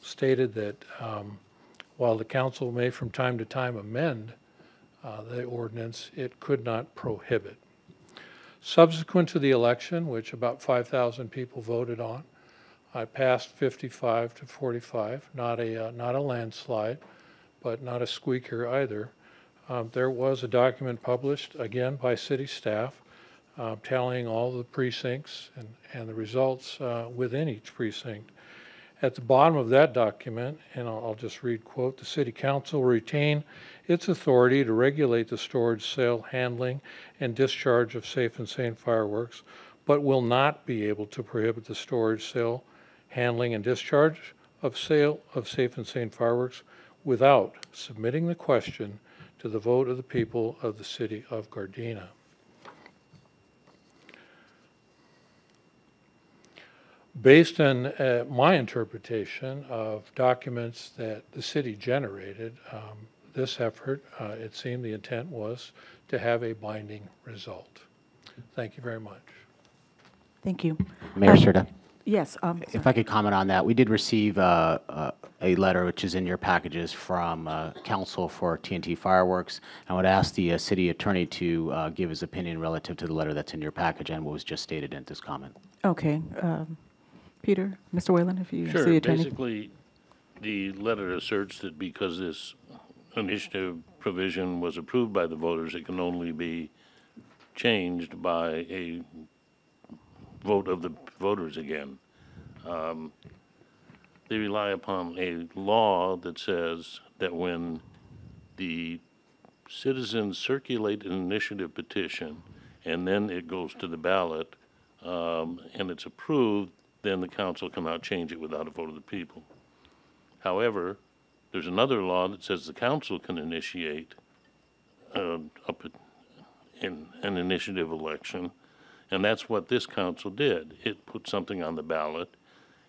stated that while the council may from time to time amend the ordinance, it could not prohibit. Subsequent to the election, which about 5,000 people voted on, I passed 55-45, not a landslide, but not a squeaker either. There was a document published, again, by city staff, tallying all the precincts and the results within each precinct. At the bottom of that document, and I'll just read, quote, "The City Council will retain its authority to regulate the storage, sale, handling, and discharge of safe and sane fireworks, but will not be able to prohibit the storage, sale, handling, and discharge of sale of safe and sane fireworks without submitting the question to the vote of the people of the City of Gardena." Based on my interpretation of documents that the city generated, this effort, it seemed the intent was to have a binding result. Thank you very much. Thank you. Mayor Serta. Yes. If I could comment on that, we did receive a letter which is in your packages from Council for TNT Fireworks. I would ask the city attorney to give his opinion relative to the letter that's in your package and what was just stated in this comment. Okay. Peter, Mr. Whalen, if you Sure. see attorney. Basically, the letter asserts that because this initiative provision was approved by the voters, it can only be changed by a vote of the voters again. They rely upon a law that says that when the citizens circulate an initiative petition and then it goes to the ballot and it's approved, then the council cannot change it without a vote of the people. However, there's another law that says the council can initiate an initiative election, and that's what this council did. It put something on the ballot,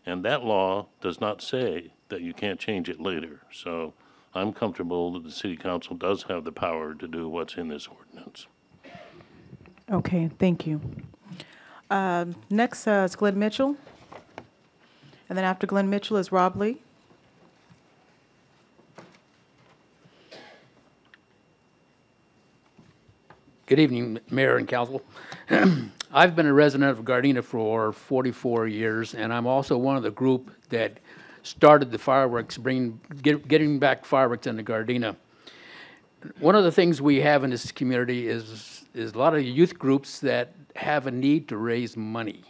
and that law does not say that you can't change it later. So I'm comfortable that the city council does have the power to do what's in this ordinance. Okay, thank you. Next is Glenn Mitchell. And then after Glenn Mitchell is Rob Lee. Good evening, Mayor and Council. I've been a resident of Gardena for 44 years, and I'm also one of the group that started the fireworks, getting back fireworks into Gardena. One of the things we have in this community is a lot of youth groups that have a need to raise money.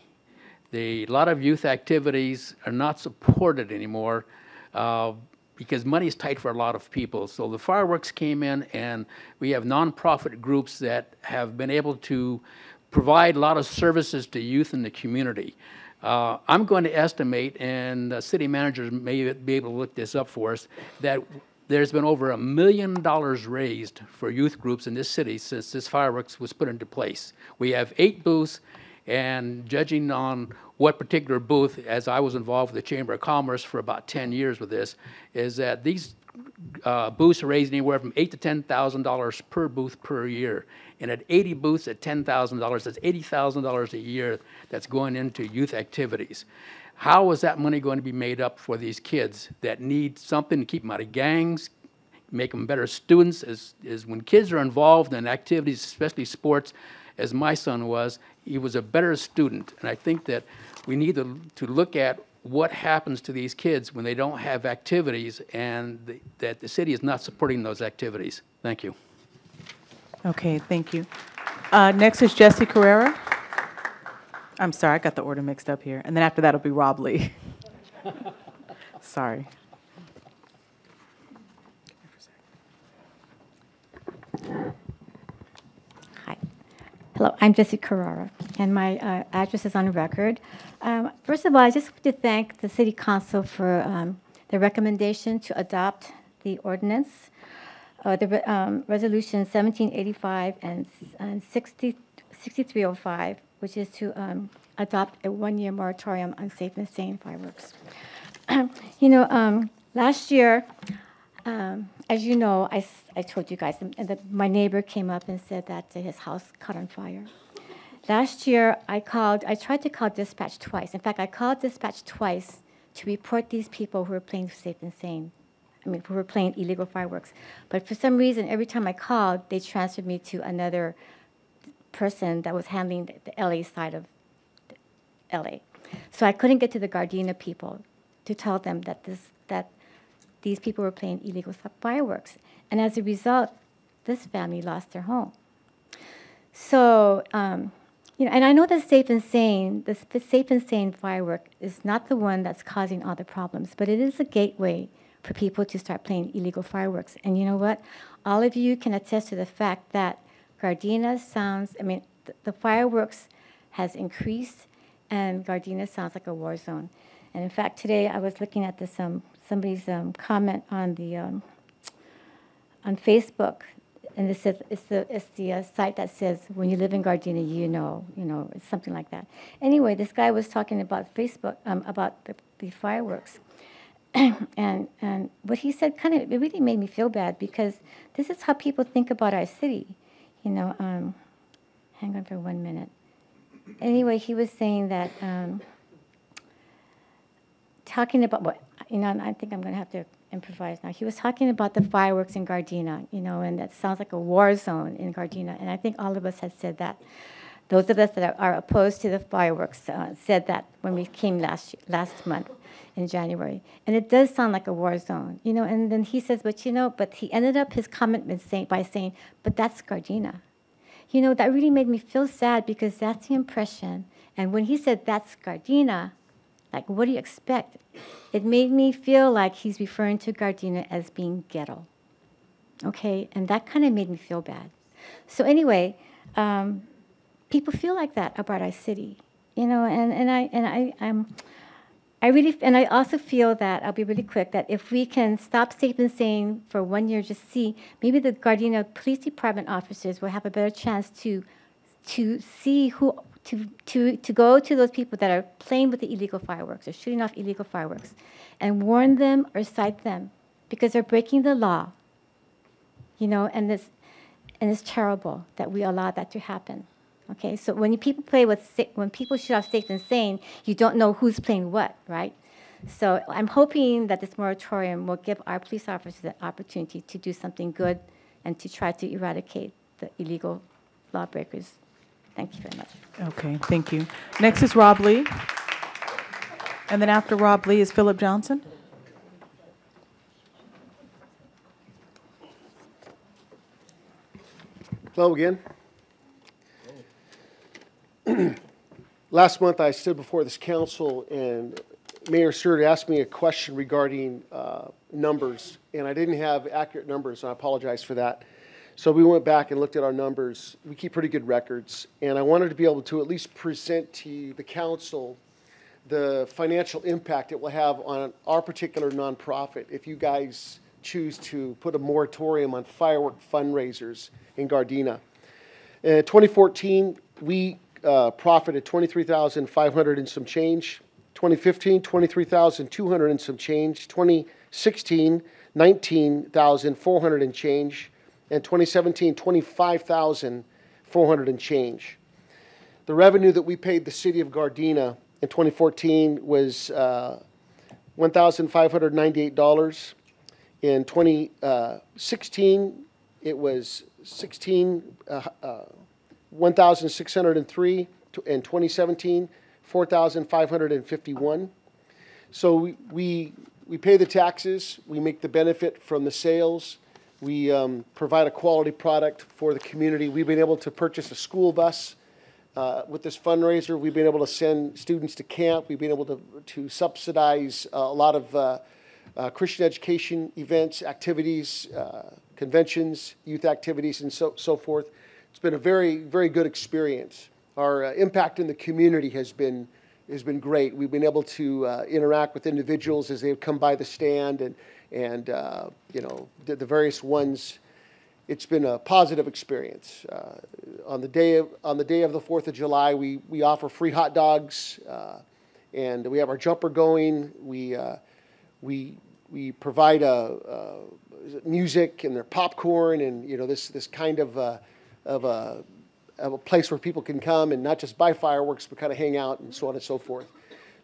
A lot of youth activities are not supported anymore because money is tight for a lot of people. So the fireworks came in, and we have nonprofit groups that have been able to provide a lot of services to youth in the community. I'm going to estimate, and the city managers may be able to look this up for us, that there's been over $1 million raised for youth groups in this city since this fireworks was put into place. We have 8 booths. And judging on what particular booth, as I was involved with the Chamber of Commerce for about 10 years with this, is that these booths are raised anywhere from $8,000 to $10,000 per booth per year. And at 80 booths at $10,000, that's $80,000 a year that's going into youth activities. How is that money going to be made up for these kids that need something to keep them out of gangs, make them better students? Is when kids are involved in activities, especially sports, as my son was, he was a better student. And I think that we need to look at what happens to these kids when they don't have activities and that the city is not supporting those activities. Thank you. Okay, thank you. Next is Jesse Carrera. I'm sorry, I got the order mixed up here. And then after that, it'll be Rob Lee. Sorry. Hi. Hello, I'm Jessie Carrara, and my address is on record. First of all, I just want to thank the City Council for the recommendation to adopt the ordinance, the Resolution 1785 and 6305, which is to adopt a one-year moratorium on safe and sane fireworks. Last year, as you know, I told you guys, my neighbor came up and said that his house caught on fire. Last year, I tried to call dispatch twice. In fact, I called dispatch twice to report these people who were playing safe and sane. Who were playing illegal fireworks. But for some reason, every time I called, they transferred me to another person that was handling the LA side of LA. So I couldn't get to the Gardena people to tell them that these people were playing illegal fireworks. And as a result, this family lost their home. So, and I know that safe and sane, the safe and sane firework is not the one that's causing all the problems, but it is a gateway for people to start playing illegal fireworks. And you know what? All of you can attest to the fact that Gardena sounds, the fireworks has increased, and Gardena sounds like a war zone. And in fact, today I was looking at this somebody's comment on the on Facebook, and it says it's the site that says when you live in Gardena, you know, it's something like that. Anyway, this guy was talking about Facebook about the fireworks. And what he said it really made me feel bad, because this is how people think about our city. Hang on for 1 minute. Anyway, he was saying that, talking about what, I think I'm going to have to improvise now. He was talking about the fireworks in Gardena, and that sounds like a war zone in Gardena. And I think all of us had said that. Those of us that are opposed to the fireworks said that when we came last month in January. And it does sound like a war zone, and then he says, but he ended up his comment by saying, but that's Gardena. That really made me feel sad, because that's the impression. And when he said that's Gardena, like, what do you expect? It made me feel like he's referring to Gardena as being ghetto. Okay, and that kind of made me feel bad. So anyway, people feel like that about our city, and I also feel that, I'll be really quick, that if we can stop safe and sane for 1 year, just see, maybe the Gardena Police Department officers will have a better chance to see who, to go to those people that are playing with the illegal fireworks or shooting off illegal fireworks and warn them or cite them, because they're breaking the law, and it's terrible that we allow that to happen. Okay, so when people shoot off safe and sane, you don't know who's playing what, right? So I'm hoping that this moratorium will give our police officers the opportunity to do something good and to try to eradicate the illegal lawbreakers. Thank you very much. Okay, thank you. Next is Rob Lee. And then after Rob Lee is Philip Johnson. Hello again. Last month I stood before this council, and Mayor Stewart asked me a question regarding numbers, and I didn't have accurate numbers, and I apologize for that. So we went back and looked at our numbers. We keep pretty good records, and I wanted to be able to at least present to the council the financial impact it will have on our particular nonprofit if you guys choose to put a moratorium on firework fundraisers in Gardena. In 2014, we profited $23,500 and some change. 2015, $23,200 and some change. 2016, $19,400 and change. And 2017, $25,400 and change. The revenue that we paid the city of Gardena in 2014 was $1,598. In 2016, it was $1,603. In 2017, $4,551. So we pay the taxes, we make the benefit from the sales, we provide a quality product for the community. We've been able to purchase a school bus with this fundraiser. We've been able to send students to camp. We've been able to subsidize a lot of Christian education events, activities, conventions, youth activities, and so forth. It's been a very, very good experience. Our impact in the community has been great. We've been able to interact with individuals as they come by the stand and you know, the various ones. It's been a positive experience. On the day of the 4th of July, we offer free hot dogs, and we have our jumper going. We provide music and their popcorn, and you know, this kind of a place where people can come and not just buy fireworks, but kind of hang out and so on and so forth.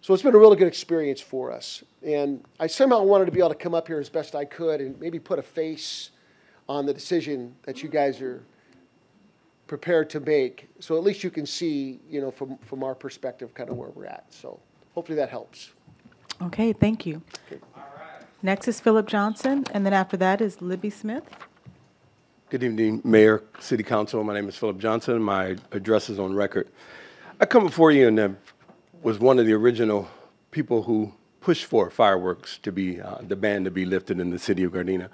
So it's been a really good experience for us. And I somehow wanted to be able to come up here as best I could and maybe put a face on the decision that you guys are prepared to make. So at least you can see, you know, from our perspective, kind of where we're at. So hopefully that helps. Okay, thank you. Okay. Next is Philip Johnson, and then after that is Libby Smith. Good evening, Mayor, City Council. My name is Philip Johnson. My address is on record. I come before you and was one of the original people who pushed for fireworks to be, the ban to be lifted in the city of Gardena.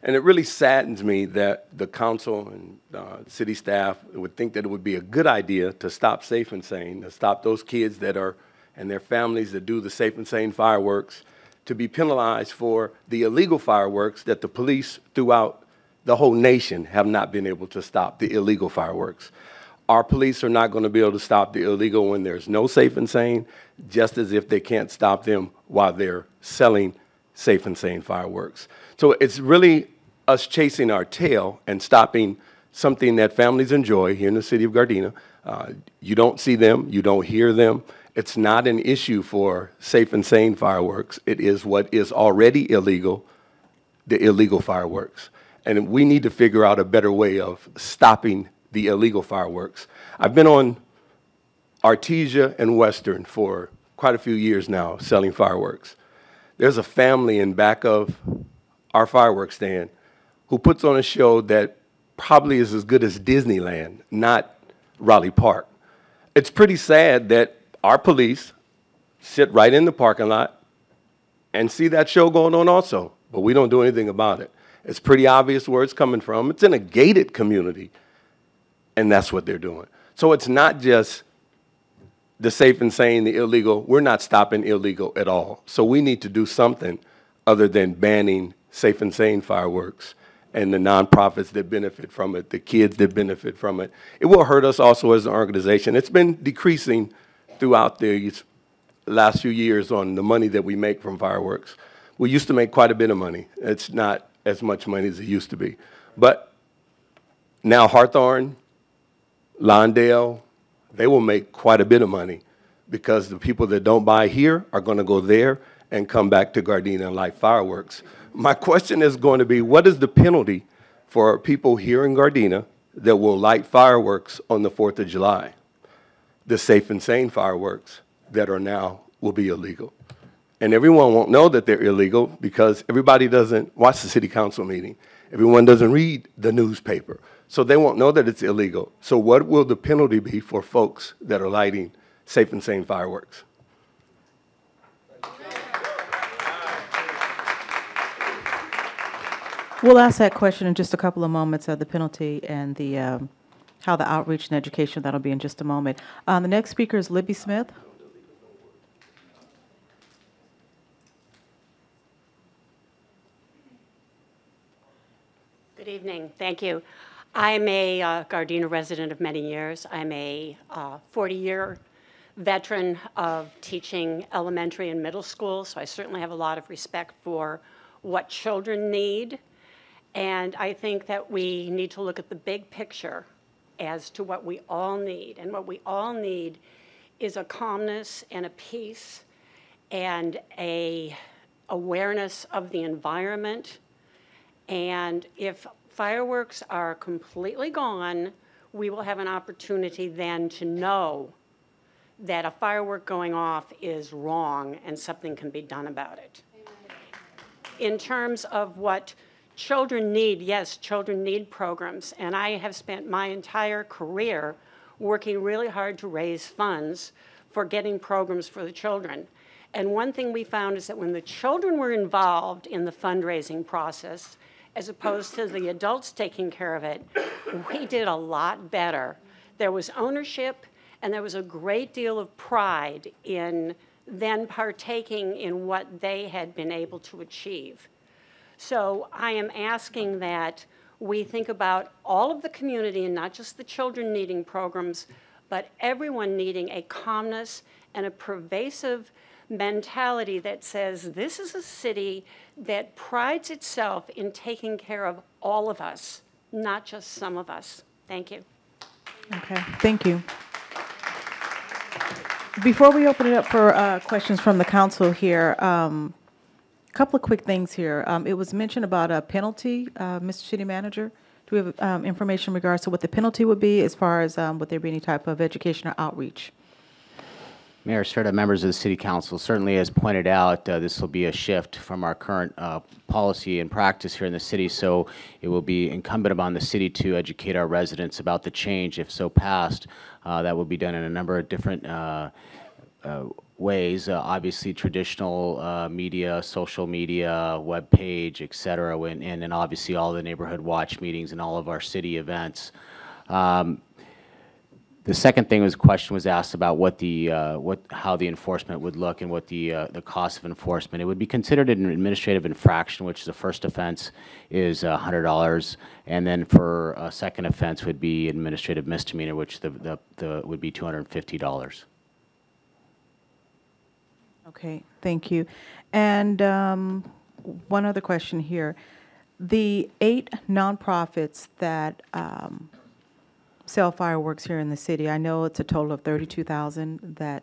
And it really saddens me that the council and city staff would think that it would be a good idea to stop Safe and Sane, to stop those kids that are, and their families that do the Safe and Sane fireworks, to be penalized for the illegal fireworks that the police throughout the whole nation have not been able to stop, the illegal fireworks. Our police are not going to be able to stop the illegal when there's no Safe and Sane, just as if they can't stop them while they're selling Safe and Sane fireworks. So it's really us chasing our tail and stopping something that families enjoy here in the city of Gardena. You don't see them, you don't hear them. It's not an issue for Safe and Sane fireworks. It is what is already illegal, the illegal fireworks. And we need to figure out a better way of stopping the illegal fireworks. I've been on Artesia and Western for quite a few years now selling fireworks. There's a family in back of our fireworks stand who puts on a show that probably is as good as Disneyland, not Raleigh Park. It's pretty sad that our police sit right in the parking lot and see that show going on also, but we don't do anything about it. It's pretty obvious where it's coming from. It's in a gated community, and that's what they're doing. So it's not just the Safe and Sane, the illegal. We're not stopping illegal at all. So we need to do something other than banning Safe and Sane fireworks and the nonprofits that benefit from it, the kids that benefit from it. It will hurt us also as an organization. It's been decreasing throughout these last few years on the money that we make from fireworks. We used to make quite a bit of money. It's not as much money as it used to be. But now Hawthorne, Lawndale, they will make quite a bit of money because the people that don't buy here are going to go there and come back to Gardena and light fireworks. My question is going to be, what is the penalty for people here in Gardena that will light fireworks on the 4th of July? The Safe and Sane fireworks that are now will be illegal. And everyone won't know that they're illegal because everybody doesn't watch the city council meeting. Everyone doesn't read the newspaper. So they won't know that it's illegal. So what will the penalty be for folks that are lighting Safe and Sane fireworks? We'll ask that question in just a couple of moments, the penalty and the how the outreach and education, that'll be in just a moment. The next speaker is Libby Smith. Good evening. Thank you. I'm a Gardena resident of many years. I'm a 40-year veteran of teaching elementary and middle school, so I certainly have a lot of respect for what children need. And I think that we need to look at the big picture as to what we all need. And what we all need is a calmness and a peace and a awareness of the environment. And if fireworks are completely gone, we will have an opportunity then to know that a firework going off is wrong and something can be done about it. In terms of what children need, yes, children need programs. And I have spent my entire career working really hard to raise funds for getting programs for the children. And one thing we found is that when the children were involved in the fundraising process, as opposed to the adults taking care of it, we did a lot better. There was ownership, and there was a great deal of pride in then partaking in what they had been able to achieve. So I am asking that we think about all of the community and not just the children needing programs, but everyone needing a calmness and a pervasive mentality that says this is a city that prides itself in taking care of all of us, not just some of us. Thank you. Okay, thank you. Before we open it up for questions from the council here, a couple of quick things here. It was mentioned about a penalty, Mr. City Manager. Do we have information in regards to what the penalty would be as far as would there be any type of education or outreach? Mayor Serta, members of the City Council, certainly as pointed out, this will be a shift from our current policy and practice here in the city, so it will be incumbent upon the city to educate our residents about the change. If so passed, that will be done in a number of different ways, obviously traditional media, social media, web page, et cetera, and then obviously all the neighborhood watch meetings and all of our city events. The second thing question was asked about what how the enforcement would look and what the cost of enforcement. It would be considered an administrative infraction, which the first offense is $100, and then for a second offense would be administrative misdemeanor, which would be $250. Okay, thank you. And one other question here. The 8 nonprofits that sell fireworks here in the city, I know it's a total of 32,000 that,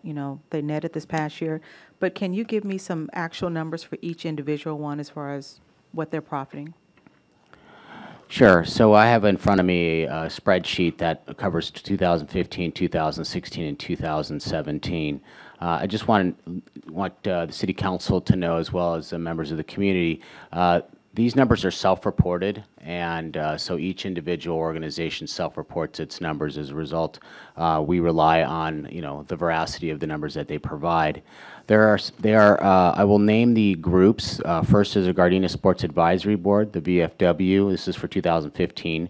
they netted this past year, but can you give me some actual numbers for each individual one as far as what they're profiting? Sure. So I have in front of me a spreadsheet that covers 2015, 2016, and 2017. I just want the City Council to know, as well as the members of the community, these numbers are self-reported, and so each individual organization self-reports its numbers. As a result, we rely on the veracity of the numbers that they provide. I will name the groups. First is the Gardena Sports Advisory Board, the VFW. This is for 2015.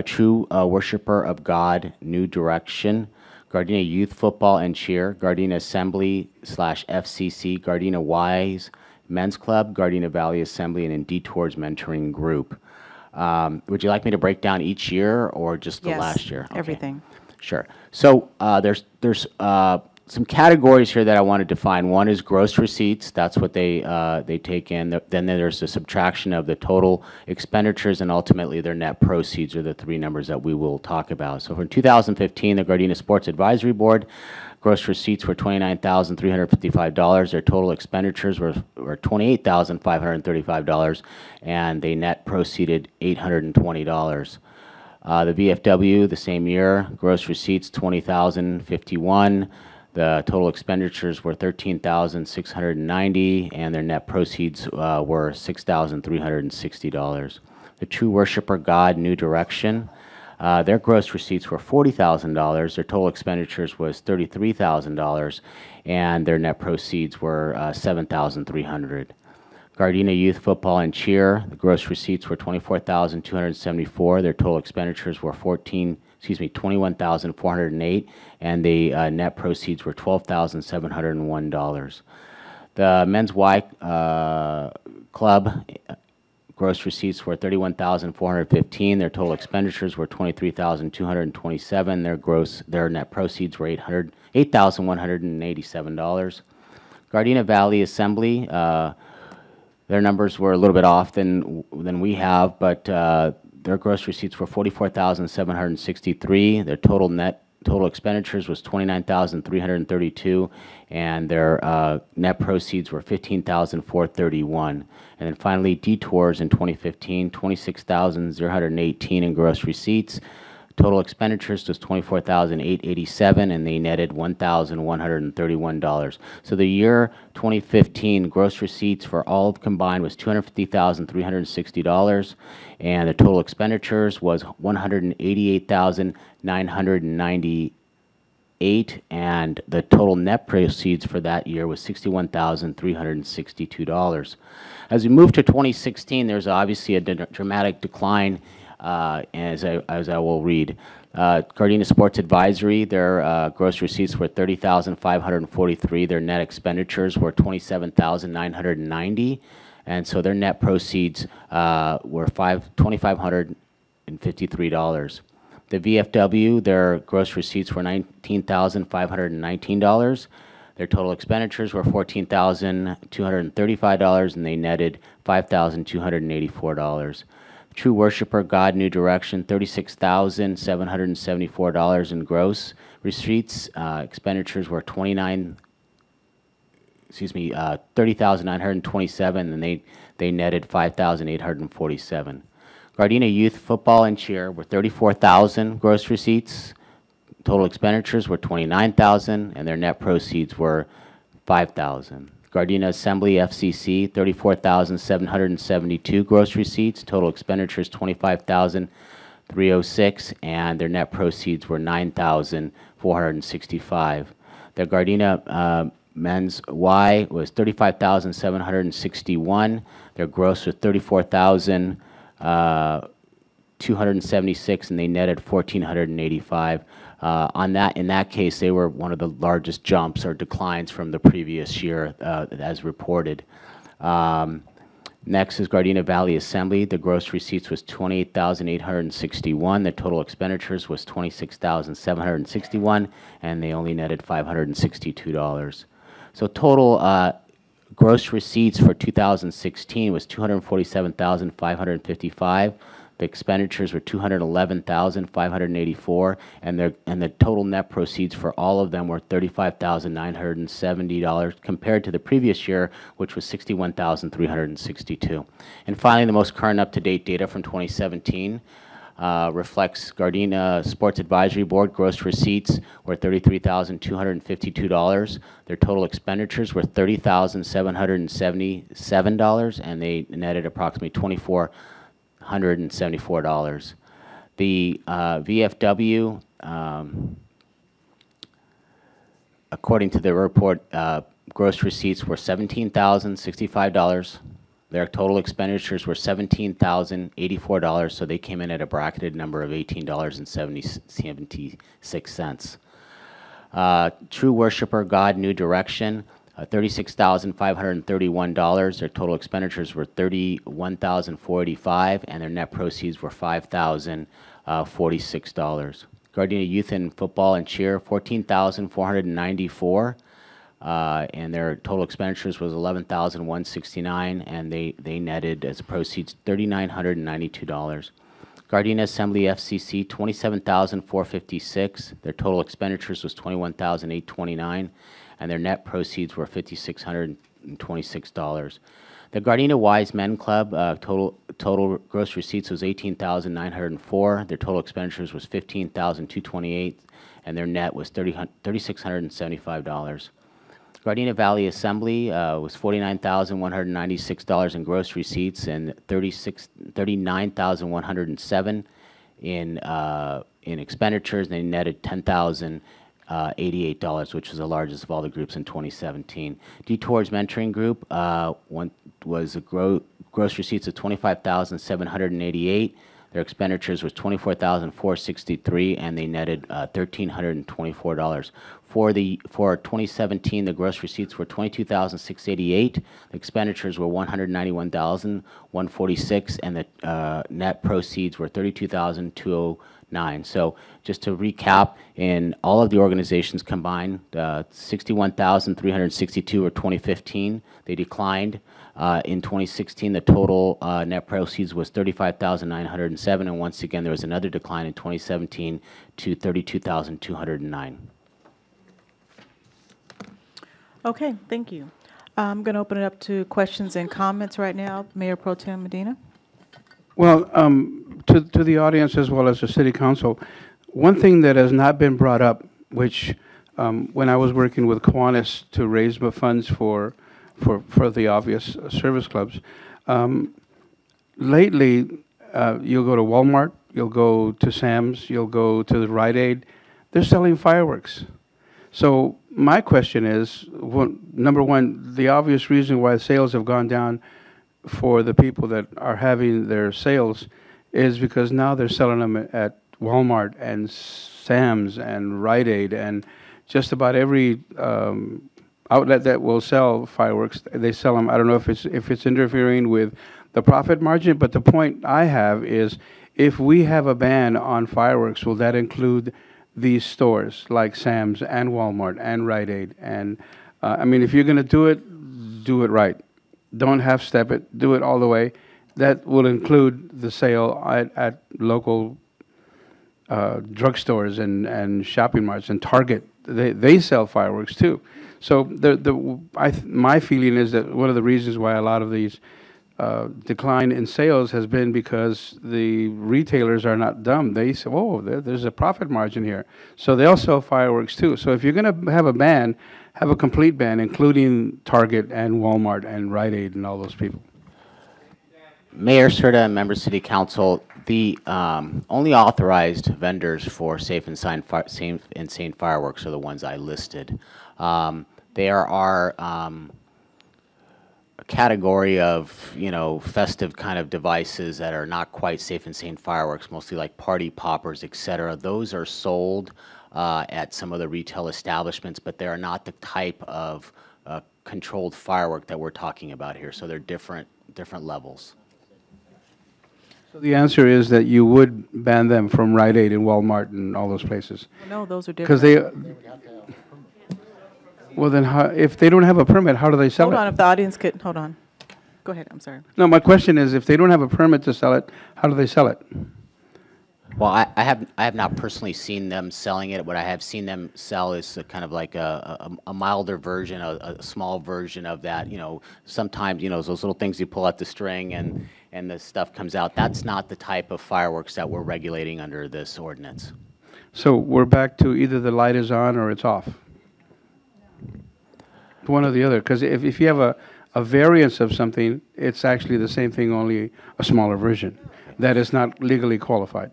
True Worshiper of God, New Direction. Gardena Youth Football and Cheer, Gardena Assembly/FCC, Gardena Wise Men's Club, Gardena Valley Assembly, and in Detours Mentoring Group. Would you like me to break down each year or just the last year? Okay. Everything. Sure. So there's some categories here that I want to define. One is gross receipts. That's what they take in. Then there's the subtraction of the total expenditures, and ultimately their net proceeds are the 3 numbers that we will talk about. So for 2015, the Gardena Sports Advisory Board, gross receipts were $29,355. Their total expenditures were $28,535, and they net proceeded $820. The VFW, the same year, gross receipts $20,051. The total expenditures were $13,690, and their net proceeds were $6,360. The True Worshiper God, New Direction, their gross receipts were $40,000. Their total expenditures was $33,000, and their net proceeds were $7,300. Gardena Youth Football and Cheer, the gross receipts were $24,274. Their total expenditures were $21,408, and the net proceeds were $12,701. The Men's Y Club, gross receipts were $31,415. Their total expenditures were $23,227. Their net proceeds were $8,187. Gardena Valley Assembly, their numbers were a little bit off than we have, but their gross receipts were $44,763. Their total expenditures was $29,332, and their net proceeds were $15,431. And then finally, Detours in 2015, $26,018 in gross receipts. Total expenditures was $24,887, and they netted $1,131. So the year 2015 gross receipts for all combined was $250,360, and the total expenditures was $188,990 8, and the total net proceeds for that year was $61,362. As we move to 2016, there's obviously a dramatic decline, as I will read. Gardena Sports Advisory, their gross receipts were $30,543. Their net expenditures were $27,990, and so their net proceeds were $2,553. The VFW, their gross receipts were $19,519. Their total expenditures were $14,235, and they netted $5,284. True Worshipper, God, New Direction, $36,774 in gross receipts. Expenditures were $30,927, and they netted $5,847. Gardena Youth Football and Cheer were $34,000 gross receipts. Total expenditures were $29,000, and their net proceeds were $5,000. Gardena Assembly FCC, $34,772 gross receipts. Total expenditures $25,306, and their net proceeds were $9,465. The Gardena Men's Y was $35,761. Their gross was $34,276, and they netted $1,485. In that case, they were one of the largest jumps or declines from the previous year, as reported. Next is Gardena Valley Assembly. The gross receipts was $28,861. The total expenditures was $26,761, and they only netted $562. So total gross receipts for 2016 was $247,555. The expenditures were $211,584, and the total net proceeds for all of them were $35,970 compared to the previous year, which was $61,362. And finally, the most current up-to-date data from 2017 reflects Gardena Sports Advisory Board gross receipts were $33,252. Their total expenditures were $30,777, and they netted approximately $2,474. The VFW, according to the report, gross receipts were $17,065. Their total expenditures were $17,084, so they came in at a bracketed number of $18.76. True Worshipper, God, New Direction, $36,531. Their total expenditures were $31,485, and their net proceeds were $5,046. Gardena Youth and Football and Cheer, $14,494. And their total expenditures was $11,169, and they netted as proceeds $3,992. Gardena Assembly FCC, $27,456. Their total expenditures was $21,829, and their net proceeds were $5,626. The Gardena Wise Men Club total gross receipts was $18,904. Their total expenditures was $15,228, and their net was $3,675. Gardena Valley Assembly was $49,196 in gross receipts and $39,107 in expenditures. And they netted $10,088, which was the largest of all the groups in 2017. Detours Mentoring Group was a gross receipts of $25,788. Their expenditures was $24,463, and they netted $1,324. For 2017, the gross receipts were $22,688. The expenditures were $191,146, and the net proceeds were $32,209. So just to recap, in all of the organizations combined, 61,362 were 2015. They declined. In 2016, the total net proceeds was $35,907, and once again, there was another decline in 2017 to $32,209. Okay, thank you. I'm going to open it up to questions and comments right now. Mayor Pro Tem Medina. Well, to the audience as well as the City Council, one thing that has not been brought up, which when I was working with Kiwanis to raise funds for the obvious service clubs, lately you'll go to Walmart, you'll go to Sam's, you'll go to the Rite Aid, they're selling fireworks. So my question is, number one, the obvious reason why sales have gone down for the people that are having their sales is because now they're selling them at Walmart and Sam's and Rite Aid and just about every outlet that will sell fireworks. They sell them. I don't know if it's interfering with the profit margin, but the point I have is, if we have a ban on fireworks, will that include these stores like Sam's and Walmart and Rite Aid? And I mean, if you're going to do it right. Don't half-step it. Do it all the way. That will include the sale at local drugstores and shopping marts and Target. They sell fireworks too. So my feeling is that one of the reasons why a lot of these decline in sales has been because the retailers are not dumb. They say, oh, there's a profit margin here. So they'll sell fireworks too. So if you're going to have a ban, have a complete ban, including Target and Walmart and Rite Aid and all those people. Mayor Serta and members of City Council, the only authorized vendors for safe and sane fireworks are the ones I listed. There are a category of, festive kind of devices that are not quite safe and sane fireworks, mostly like party poppers, etc. Those are sold at some of the retail establishments, but they are not the type of controlled firework that we're talking about here. So they're different levels. So the answer is that you would ban them from Rite Aid and Walmart and all those places. No, those are different. Because well, then if they don't have a permit, how do they sell it? Hold on, if the audience could, hold on. Go ahead, I'm sorry. No, my question is, if they don't have a permit to sell it, how do they sell it? Well, I have not personally seen them selling it. What I have seen them sell is kind of like a milder version, a small version of that. Sometimes, those little things you pull out the string and the stuff comes out. That's not the type of fireworks that we're regulating under this ordinance. So we're back to either the light is on or it's off. One or the other. Because if you have a variance of something, it's actually the same thing, only a smaller version. That is not legally qualified.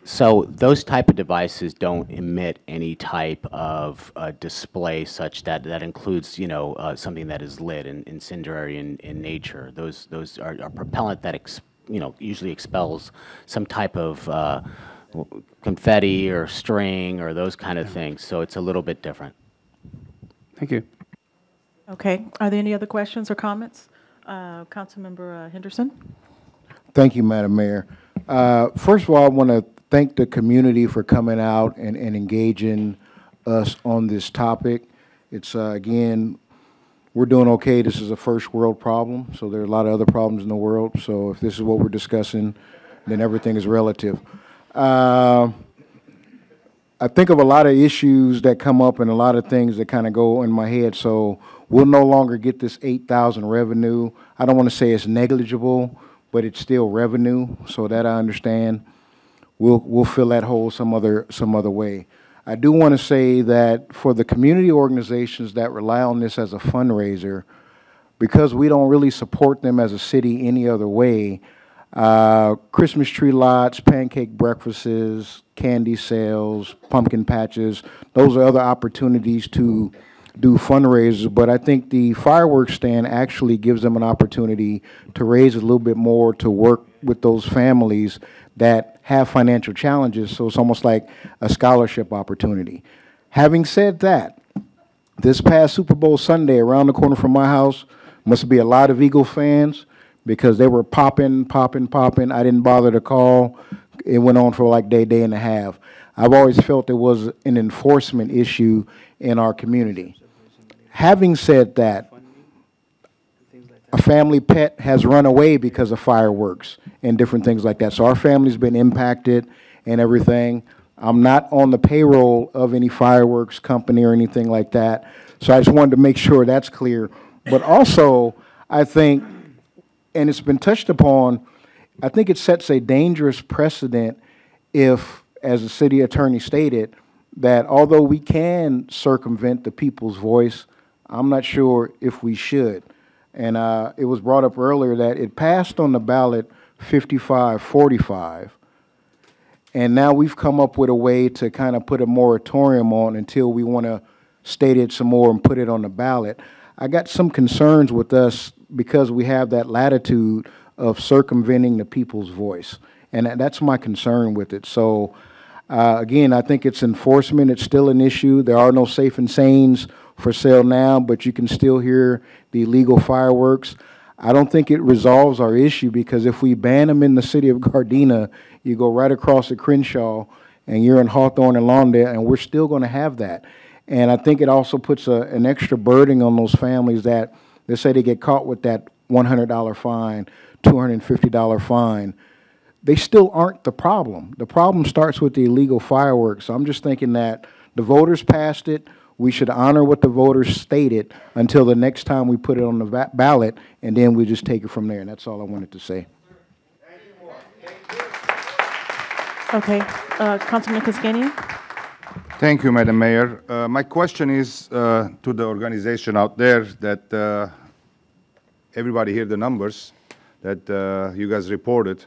So those type of devices don't emit any type of display such that includes, something that is lit and incendiary in nature. Those are propellant that usually expels some type of confetti or string or those kind of things. So it's a little bit different. Thank you. Okay. Are there any other questions or comments? Councilmember Henderson? Thank you, Madam Mayor. First of all, I want to thank the community for coming out and engaging us on this topic. It's, again, we're doing okay. This is a first world problem, so there are a lot of other problems in the world. So if this is what we're discussing, then everything is relative. I think of a lot of issues that come up and a lot of things that kind of go in my head. So we'll no longer get this 8,000 revenue. I don't want to say it's negligible, but it's still revenue. So that I understand. We'll fill that hole some other way. I do want to say that for the community organizations that rely on this as a fundraiser, because we don't really support them as a city any other way, Christmas tree lots, pancake breakfasts, candy sales, pumpkin patches, those are other opportunities to do fundraisers. But I think the fireworks stand actually gives them an opportunity to raise a little bit more to work with those families that have financial challenges. So it's almost like a scholarship opportunity. Having said that, this past Super Bowl Sunday around the corner from my house must be a lot of Eagle fans, because they were popping. I didn't bother to call. It went on for like day and a half. I've always felt there was an enforcement issue in our community. Having said that, a family pet has run away because of fireworks and different things like that. So our family's been impacted and everything. I'm not on the payroll of any fireworks company or anything like that. So I just wanted to make sure that's clear. But also, I think, and it's been touched upon, I think it sets a dangerous precedent if, as the city attorney stated, that although we can circumvent the people's voice, I'm not sure if we should. And it was brought up earlier that it passed on the ballot 55-45. And now we've come up with a way to kind of put a moratorium on until we want to state it some more and put it on the ballot. I got some concerns with us because we have that latitude of circumventing the people's voice. And that's my concern with it. So, again, I think it's enforcement. It's still an issue. There are no Safe and Sanes for sale now, but you can still hear the illegal fireworks. I don't think it resolves our issue because if we ban them in the city of Gardena, you go right across the Crenshaw and you're in Hawthorne and Lawndale, and we're still going to have that. And I think it also puts an extra burden on those families that, let's say they get caught with that $100 fine, $250 fine. They still aren't the problem. The problem starts with the illegal fireworks. So I'm just thinking that the voters passed it. We should honor what the voters stated until the next time we put it on the ballot, and then we just take it from there. And that's all I wanted to say. Okay, Councilman Koskanian. Thank you, Madam Mayor. My question is to the organization out there that everybody hear the numbers that you guys reported.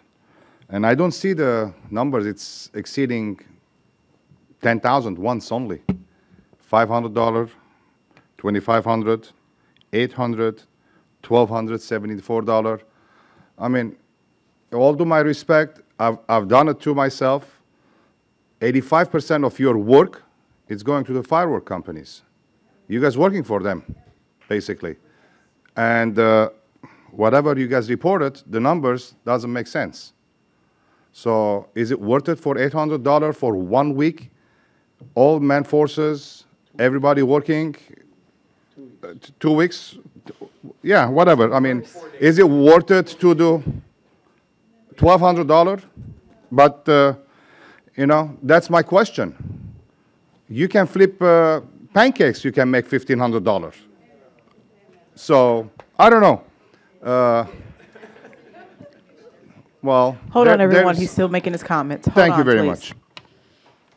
And I don't see the numbers. It's exceeding 10,000 once only. $500, $2,500, $800, $1,274. I mean, all due my respect, I've done it to myself. 85% of your work is going to the firework companies. You guys working for them, basically. And whatever you guys reported, the numbers doesn't make sense. So is it worth it for $800 for 1 week? All man forces, everybody working, 2 weeks? Yeah, whatever. I mean, is it worth it to do $1,200? But, you know, that's my question. You can flip pancakes, you can make $1,500. So, I don't know. Well, hold on, everyone. He's still making his comments. Hold thank on, you very please. much.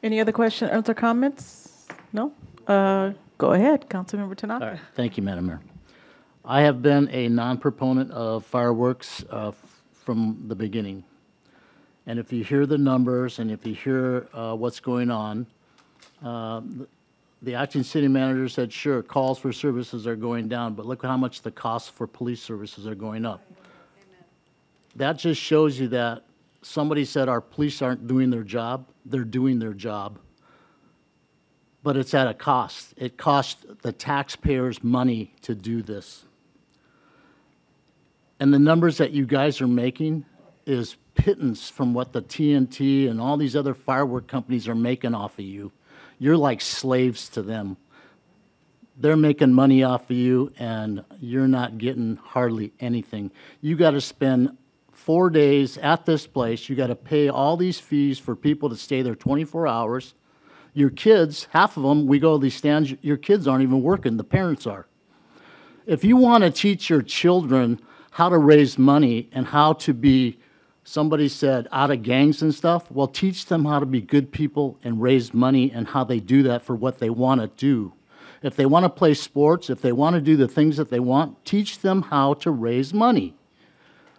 Any other questions, other comments? No? Go ahead, Councilmember Tanaka. All right. Thank you, Madam Mayor. I have been a non-proponent of fireworks from the beginning. And if you hear the numbers and if you hear what's going on, the acting city manager said, sure, calls for services are going down, but look how much the costs for police services are going up. That just shows you that somebody said our police aren't doing their job. They're doing their job. But it's at a cost. It costs the taxpayers money to do this. And the numbers that you guys are making is pittance from what the TNT and all these other firework companies are making off of you. You're like slaves to them. They're making money off of you, and you're not getting hardly anything. You got to spend 4 days at this place. You got to pay all these fees for people to stay there 24 hours. Your kids, half of them, we go to these stands, your kids aren't even working, the parents are. If you want to teach your children how to raise money and how to be, somebody said, out of gangs and stuff, well, teach them how to be good people and raise money and how they do that for what they want to do. If they want to play sports, if they want to do the things that they want, teach them how to raise money.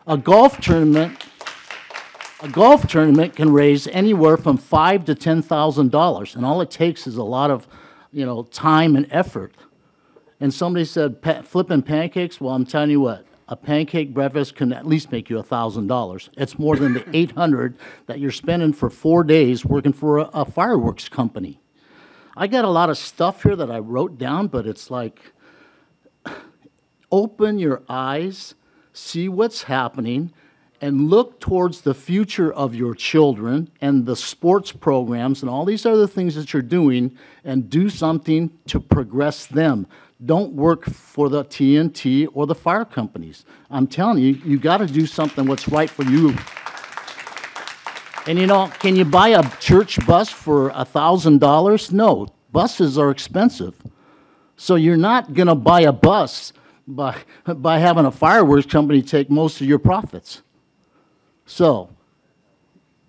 A golf tournament can raise anywhere from $5,000 to $10,000, and all it takes is a lot of, you know, time and effort. And somebody said, flipping pancakes. Well, I'm telling you what, a pancake breakfast can at least make you $1,000. It's more than the $800 that you're spending for 4 days working for a fireworks company. I got a lot of stuff here that I wrote down, but it's like, open your eyes, see what's happening, and look towards the future of your children and the sports programs and all these other things that you're doing, and do something to progress them. Don't work for the TNT or the fire companies. I'm telling you, you got to do something what's right for you. And you know, can you buy a church bus for $1,000? No, buses are expensive. So you're not going to buy a bus by having a fireworks company take most of your profits. So,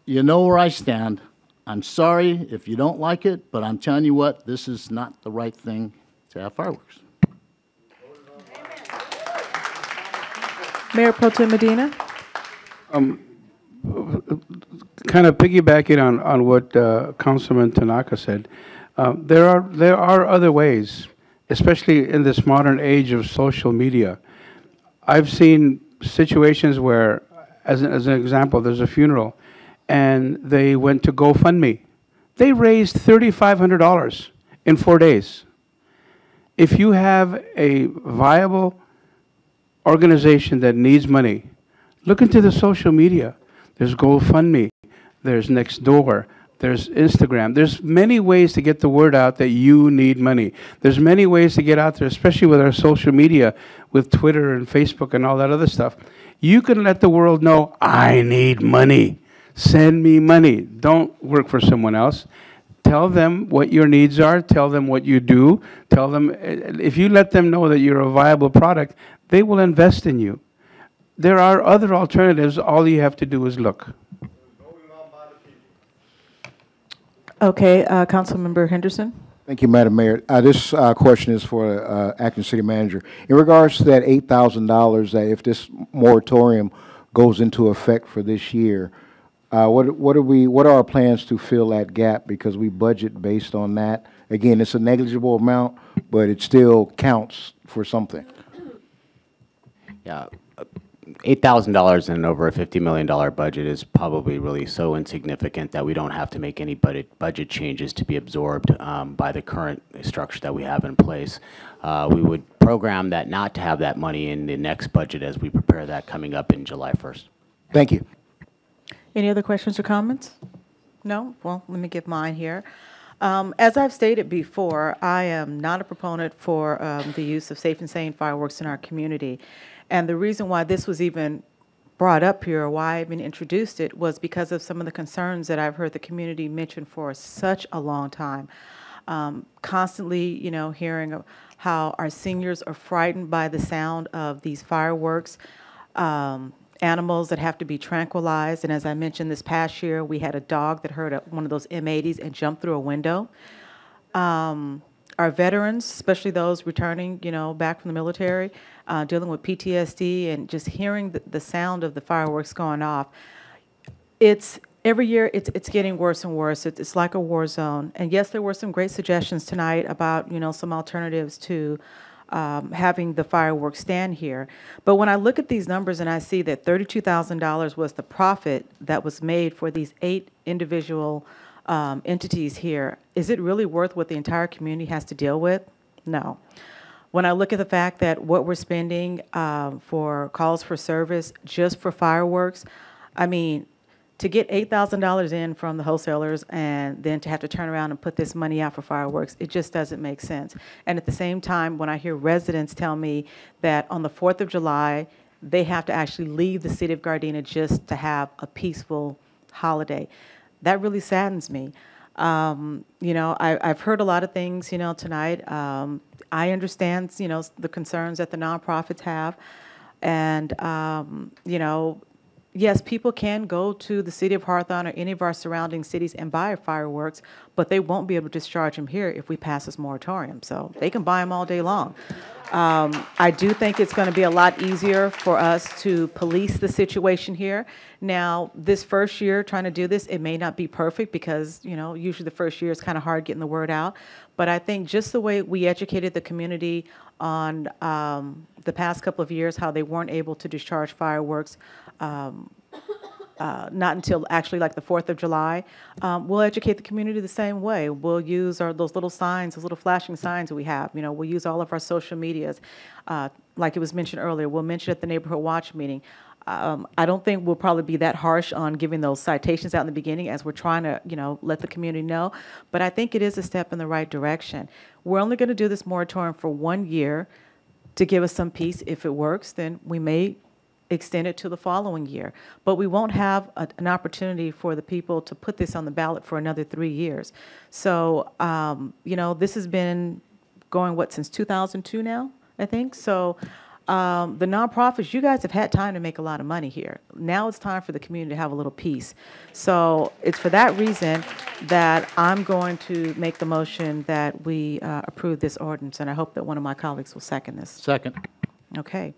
you know where I stand. I'm sorry if you don't like it, but I'm telling you what, this is not the right thing to have fireworks. Mayor Pro Tem Medina. kind of piggybacking on what Councilman Tanaka said, there are other ways, especially in this modern age of social media. I've seen situations where, as an example, there's a funeral, and they went to GoFundMe. They raised $3,500 in 4 days. If you have a viable organization that needs money, look into the social media. There's GoFundMe, there's Nextdoor, there's Instagram. There's many ways to get the word out that you need money. There's many ways to get out there, especially with our social media, with Twitter and Facebook and all that other stuff. You can let the world know, I need money. Send me money. Don't work for someone else. Tell them what your needs are. Tell them what you do. Tell them, if you let them know that you're a viable product, they will invest in you. There are other alternatives. All you have to do is look. Okay, Councilmember Henderson. Thank you, Madam Mayor. This question is for Acting City Manager. In regards to that $8,000, that if this moratorium goes into effect for this year, what are our plans to fill that gap? Because we budget based on that. Again, it's a negligible amount, but it still counts for something. Yeah, $8,000 in over a $50 million budget is probably really so insignificant that we don't have to make any budget changes to be absorbed by the current structure that we have in place. We would program that not to have that money in the next budget as we prepare that coming up in July 1st. Thank you. Any other questions or comments? No? Well, let me give mine here. As I've stated before, I am not a proponent for the use of safe and sane fireworks in our community. And the reason why this was even brought up here, or why I even introduced it, was because of some of the concerns that I've heard the community mention for such a long time. Constantly, you know, hearing of how our seniors are frightened by the sound of these fireworks, animals that have to be tranquilized. And as I mentioned, this past year, we had a dog that heard one of those M80s and jumped through a window. Our veterans, especially those returning, you know, back from the military, dealing with PTSD and just hearing the sound of the fireworks going off. Every year it's getting worse and worse. It's like a war zone. And yes, there were some great suggestions tonight about, you know, some alternatives to having the fireworks stand here. But when I look at these numbers and I see that $32,000 was the profit that was made for these 8 individual entities here, is it really worth what the entire community has to deal with? No. When I look at the fact that what we're spending for calls for service just for fireworks, I mean, to get $8,000 in from the wholesalers and then to have to turn around and put this money out for fireworks, it just doesn't make sense. And at the same time, when I hear residents tell me that on the 4th of July, they have to actually leave the city of Gardena just to have a peaceful holiday, that really saddens me. You know, I've heard a lot of things, you know, tonight. I understand, you know, the concerns that the nonprofits have. And, you know, yes, people can go to the city of Hawthorne or any of our surrounding cities and buy fireworks, but they won't be able to discharge them here if we pass this moratorium. So they can buy them all day long. I do think it's going to be a lot easier for us to police the situation here. Now, this first year trying to do this, it may not be perfect because, you know, usually the first year is kind of hard getting the word out. But I think just the way we educated the community on the past couple of years, how they weren't able to discharge fireworks, not until actually like the 4th of July. We'll educate the community the same way. We'll use those little signs, those little flashing signs that we have. You know, we'll use all of our social medias. Like it was mentioned earlier, we'll mention at the neighborhood watch meeting. I don't think we'll probably be that harsh on giving those citations out in the beginning as we're trying to, you know, let the community know. But I think it is a step in the right direction. We're only going to do this moratorium for 1 year to give us some peace. If it works, then we may extend it to the following year. But we won't have an opportunity for the people to put this on the ballot for another 3 years. So, you know, this has been going, what, since 2002 now, I think? So the nonprofits, you guys have had time to make a lot of money here. Now it's time for the community to have a little peace. So it's for that reason that I'm going to make the motion that we approve this ordinance, and I hope that one of my colleagues will second this. Second. Okay.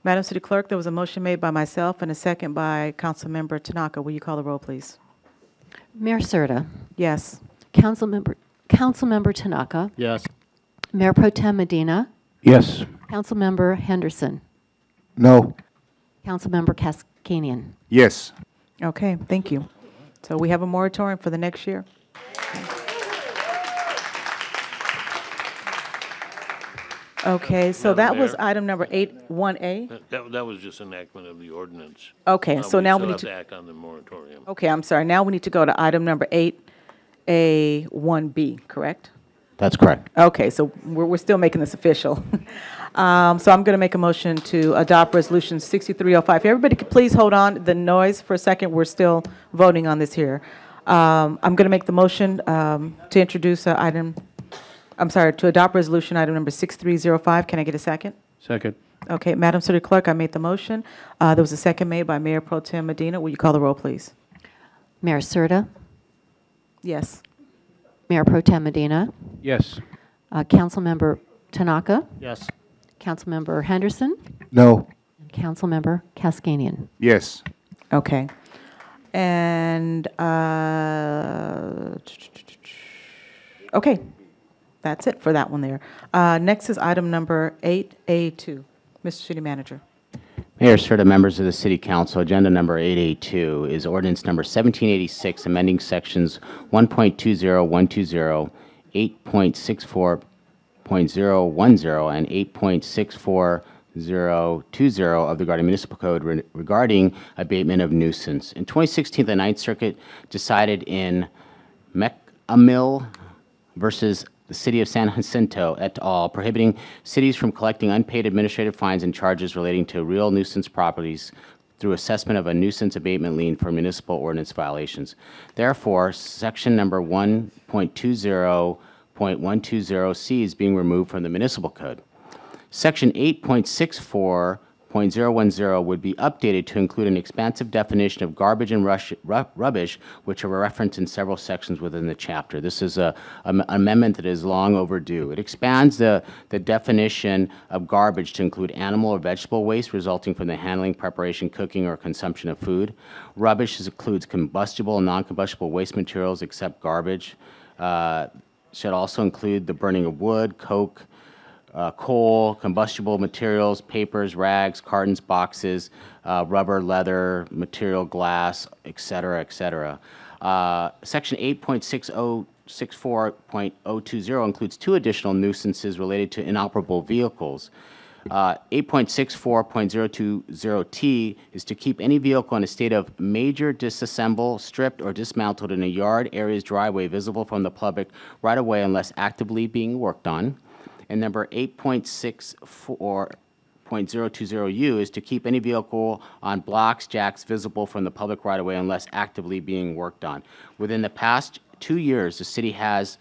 Madam City Clerk, there was a motion made by myself and a second by Councilmember Tanaka. Will you call the roll, please? Mayor Serta. Yes. Councilmember Tanaka. Yes. Mayor Pro Tem Medina. Yes. Councilmember Henderson. No. Councilmember Kaskanian. Yes. Okay, thank you. So we have a moratorium for the next year? Okay, so that was item number 1A. That was just enactment of the ordinance. Okay, so now we still need have to. to act on the moratorium. Okay, I'm sorry. Now we need to go to item number 8A, 1B, correct? That's correct. Okay, so we're still making this official. So I'm going to make a motion to adopt Resolution 6305. Everybody could please hold on the noise for a second. We're still voting on this here. I'm going to make the motion to introduce to adopt resolution item number 6305. Can I get a second? Second. Okay, Madam City Clerk, I made the motion. There was a second made by Mayor Pro Tem Medina. Will you call the roll, please? Mayor Serta. Yes. Mayor Pro Tem Medina. Yes. Councilmember Tanaka. Yes. Councilmember Henderson. No. And Councilmember Kaskanian. Yes. Okay. And, okay, that's it for that one there. Next is item number 8A2. Mr. City Manager. Mayor Serta, members of the City Council, agenda number 882 is ordinance number 1786, amending sections 1.20, 120, 8.64.010, and 8.64020 of the Gardena Municipal Code regarding abatement of nuisance. In 2016, the Ninth Circuit decided in McAmill versus the City of San Jacinto et al., prohibiting cities from collecting unpaid administrative fines and charges relating to real nuisance properties through assessment of a nuisance abatement lien for municipal ordinance violations. Therefore, section number 1.20.120C is being removed from the municipal code. Section 8.64.010 would be updated to include an expansive definition of garbage and rubbish, which are referenced in several sections within the chapter. This is an amendment that is long overdue. It expands the definition of garbage to include animal or vegetable waste resulting from the handling, preparation, cooking, or consumption of food. Rubbish includes combustible and non-combustible waste materials except garbage. Should also include the burning of wood, coke, coal, combustible materials, papers, rags, cartons, boxes, rubber, leather, material, glass, et cetera, et cetera. Section 8.6064.020 includes two additional nuisances related to inoperable vehicles. 8.64.020T is to keep any vehicle in a state of major disassemble, stripped, or dismantled in a yard, areas, driveway visible from the public right of way unless actively being worked on. And number 8.64.020U is to keep any vehicle on blocks, jacks visible from the public right of way unless actively being worked on. Within the past 2 years, the city has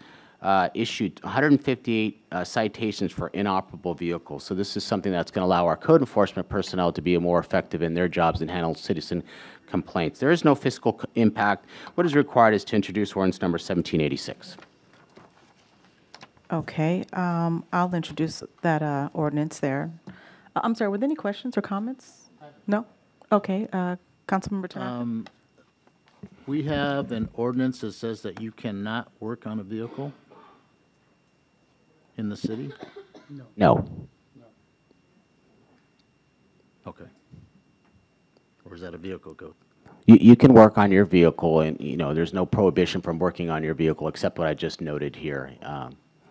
issued 158 citations for inoperable vehicles. So this is something that's going to allow our code enforcement personnel to be more effective in their jobs and handle citizen complaints. There is no fiscal impact. What is required is to introduce ordinance number 1786. Okay, I'll introduce that ordinance there. I'm sorry, were there any questions or comments? No? Okay, Councilmember Tanaka. We have an ordinance that says that you cannot work on a vehicle in the city? No. Okay. Or is that a vehicle code? You can work on your vehicle, and there's no prohibition from working on your vehicle except what I just noted here.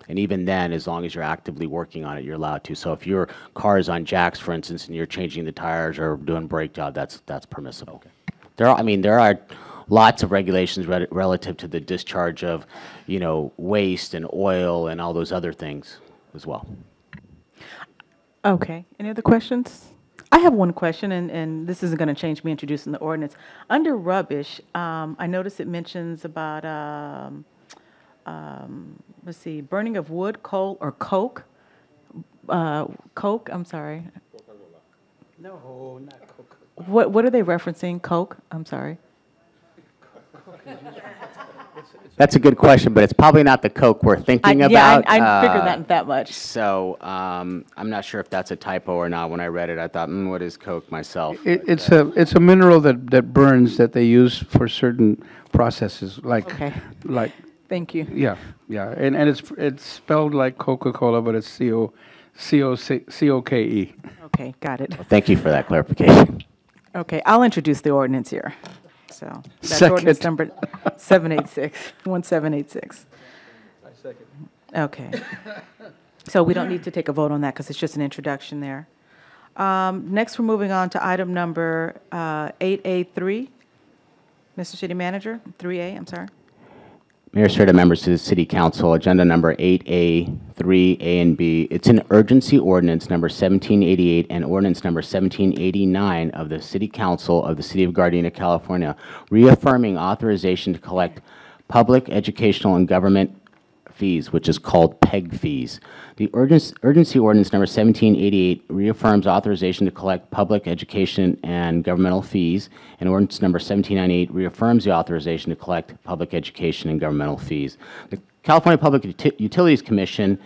And even then, as long as you're actively working on it, you're allowed to. So if your car is on jacks, for instance, and you're changing the tires or doing brake job, that's permissible. Okay. There are lots of regulations relative to the discharge of, waste and oil and all those other things as well. Okay, any other questions? I have one question, and this isn't going to change me introducing the ordinance. Under rubbish, I noticed it mentions about, let's see, burning of wood, coal, or coke. Coke, I'm sorry. No, not coke. What are they referencing? Coke? I'm sorry. It's That's a good question, but it's probably not the Coke we're thinking about. I figured that much. So I'm not sure if that's a typo or not. When I read it, I thought, what is Coke myself? It's a mineral that burns that they use for certain processes, like Okay. like. Thank you. Yeah, and it's spelled like Coca-Cola, but it's C-O-K-E. Okay, got it. Well, thank you for that clarification. Okay, I'll introduce the ordinance here. So that's Second. ordinance number 1786. I second. Okay. So we don't need to take a vote on that because it's just an introduction there. Next, we're moving on to item number 8A3. Mr. City Manager, 3A, I'm sorry. Mayor Serta, members of the City Council, agenda number 8A, 3A and B. It's an urgency ordinance number 1788 and ordinance number 1789 of the City Council of the City of Gardena, California, reaffirming authorization to collect public, educational, and government fees, which is called PEG fees. The urgency ordinance number 1788 reaffirms authorization to collect public, education, and governmental fees, and ordinance number 1798 reaffirms the authorization to collect public, education, and governmental fees. The California Public Utilities Commission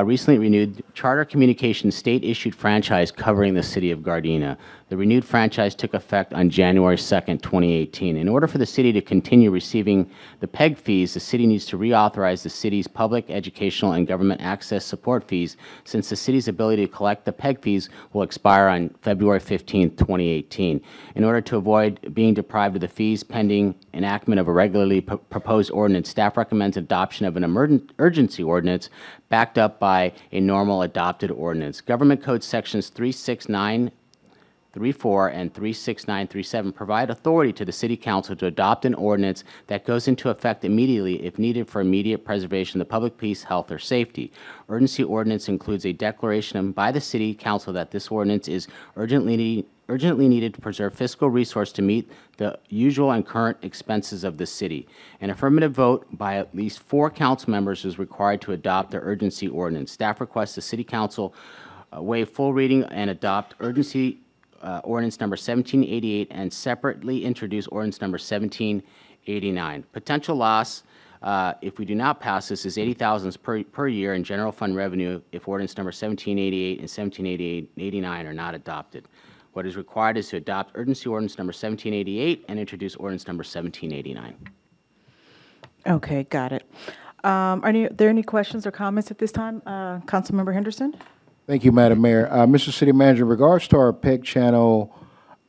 recently renewed Charter Communications state-issued franchise covering the City of Gardena. The renewed franchise took effect on January 2nd, 2018. In order for the city to continue receiving the PEG fees, the city needs to reauthorize the city's public, educational, and government access support fees, since the city's ability to collect the PEG fees will expire on February 15th, 2018. In order to avoid being deprived of the fees pending enactment of a regularly proposed ordinance, staff recommends adoption of an urgency ordinance backed up by a normal adopted ordinance. Government Code Sections 36934 and 36937 provide authority to the City Council to adopt an ordinance that goes into effect immediately if needed for immediate preservation of the public peace, health, or safety. Urgency ordinance includes a declaration by the City Council that this ordinance is urgently needed to preserve fiscal resource to meet the usual and current expenses of the city. An affirmative vote by at least 4 council members is required to adopt the urgency ordinance. Staff requests the City Council waive full reading and adopt urgency ordinance number 1788 and separately introduce ordinance number 1789. Potential loss, if we do not pass this, is $80,000 per year in general fund revenue if ordinance number 1788 and 1789 are not adopted. What is required is to adopt urgency ordinance number 1788 and introduce ordinance number 1789. Okay, got it. Are there any questions or comments at this time? Councilmember Henderson? Thank you, Madam Mayor. Mr. City Manager, in regards to our PEG channel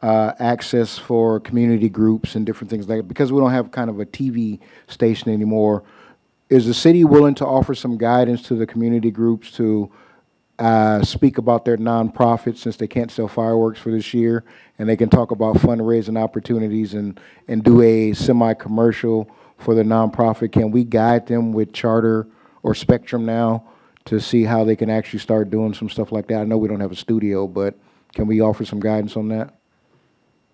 access for community groups and different things like that, because we don't have kind of a TV station anymore, is the city willing to offer some guidance to the community groups to speak about their nonprofits, since they can't sell fireworks for this year, and they can talk about fundraising opportunities and do a semi-commercial for the nonprofit? Can we guide them with Charter or Spectrum now to see how they can actually start doing some stuff like that? I know we don't have a studio, but can we offer some guidance on that?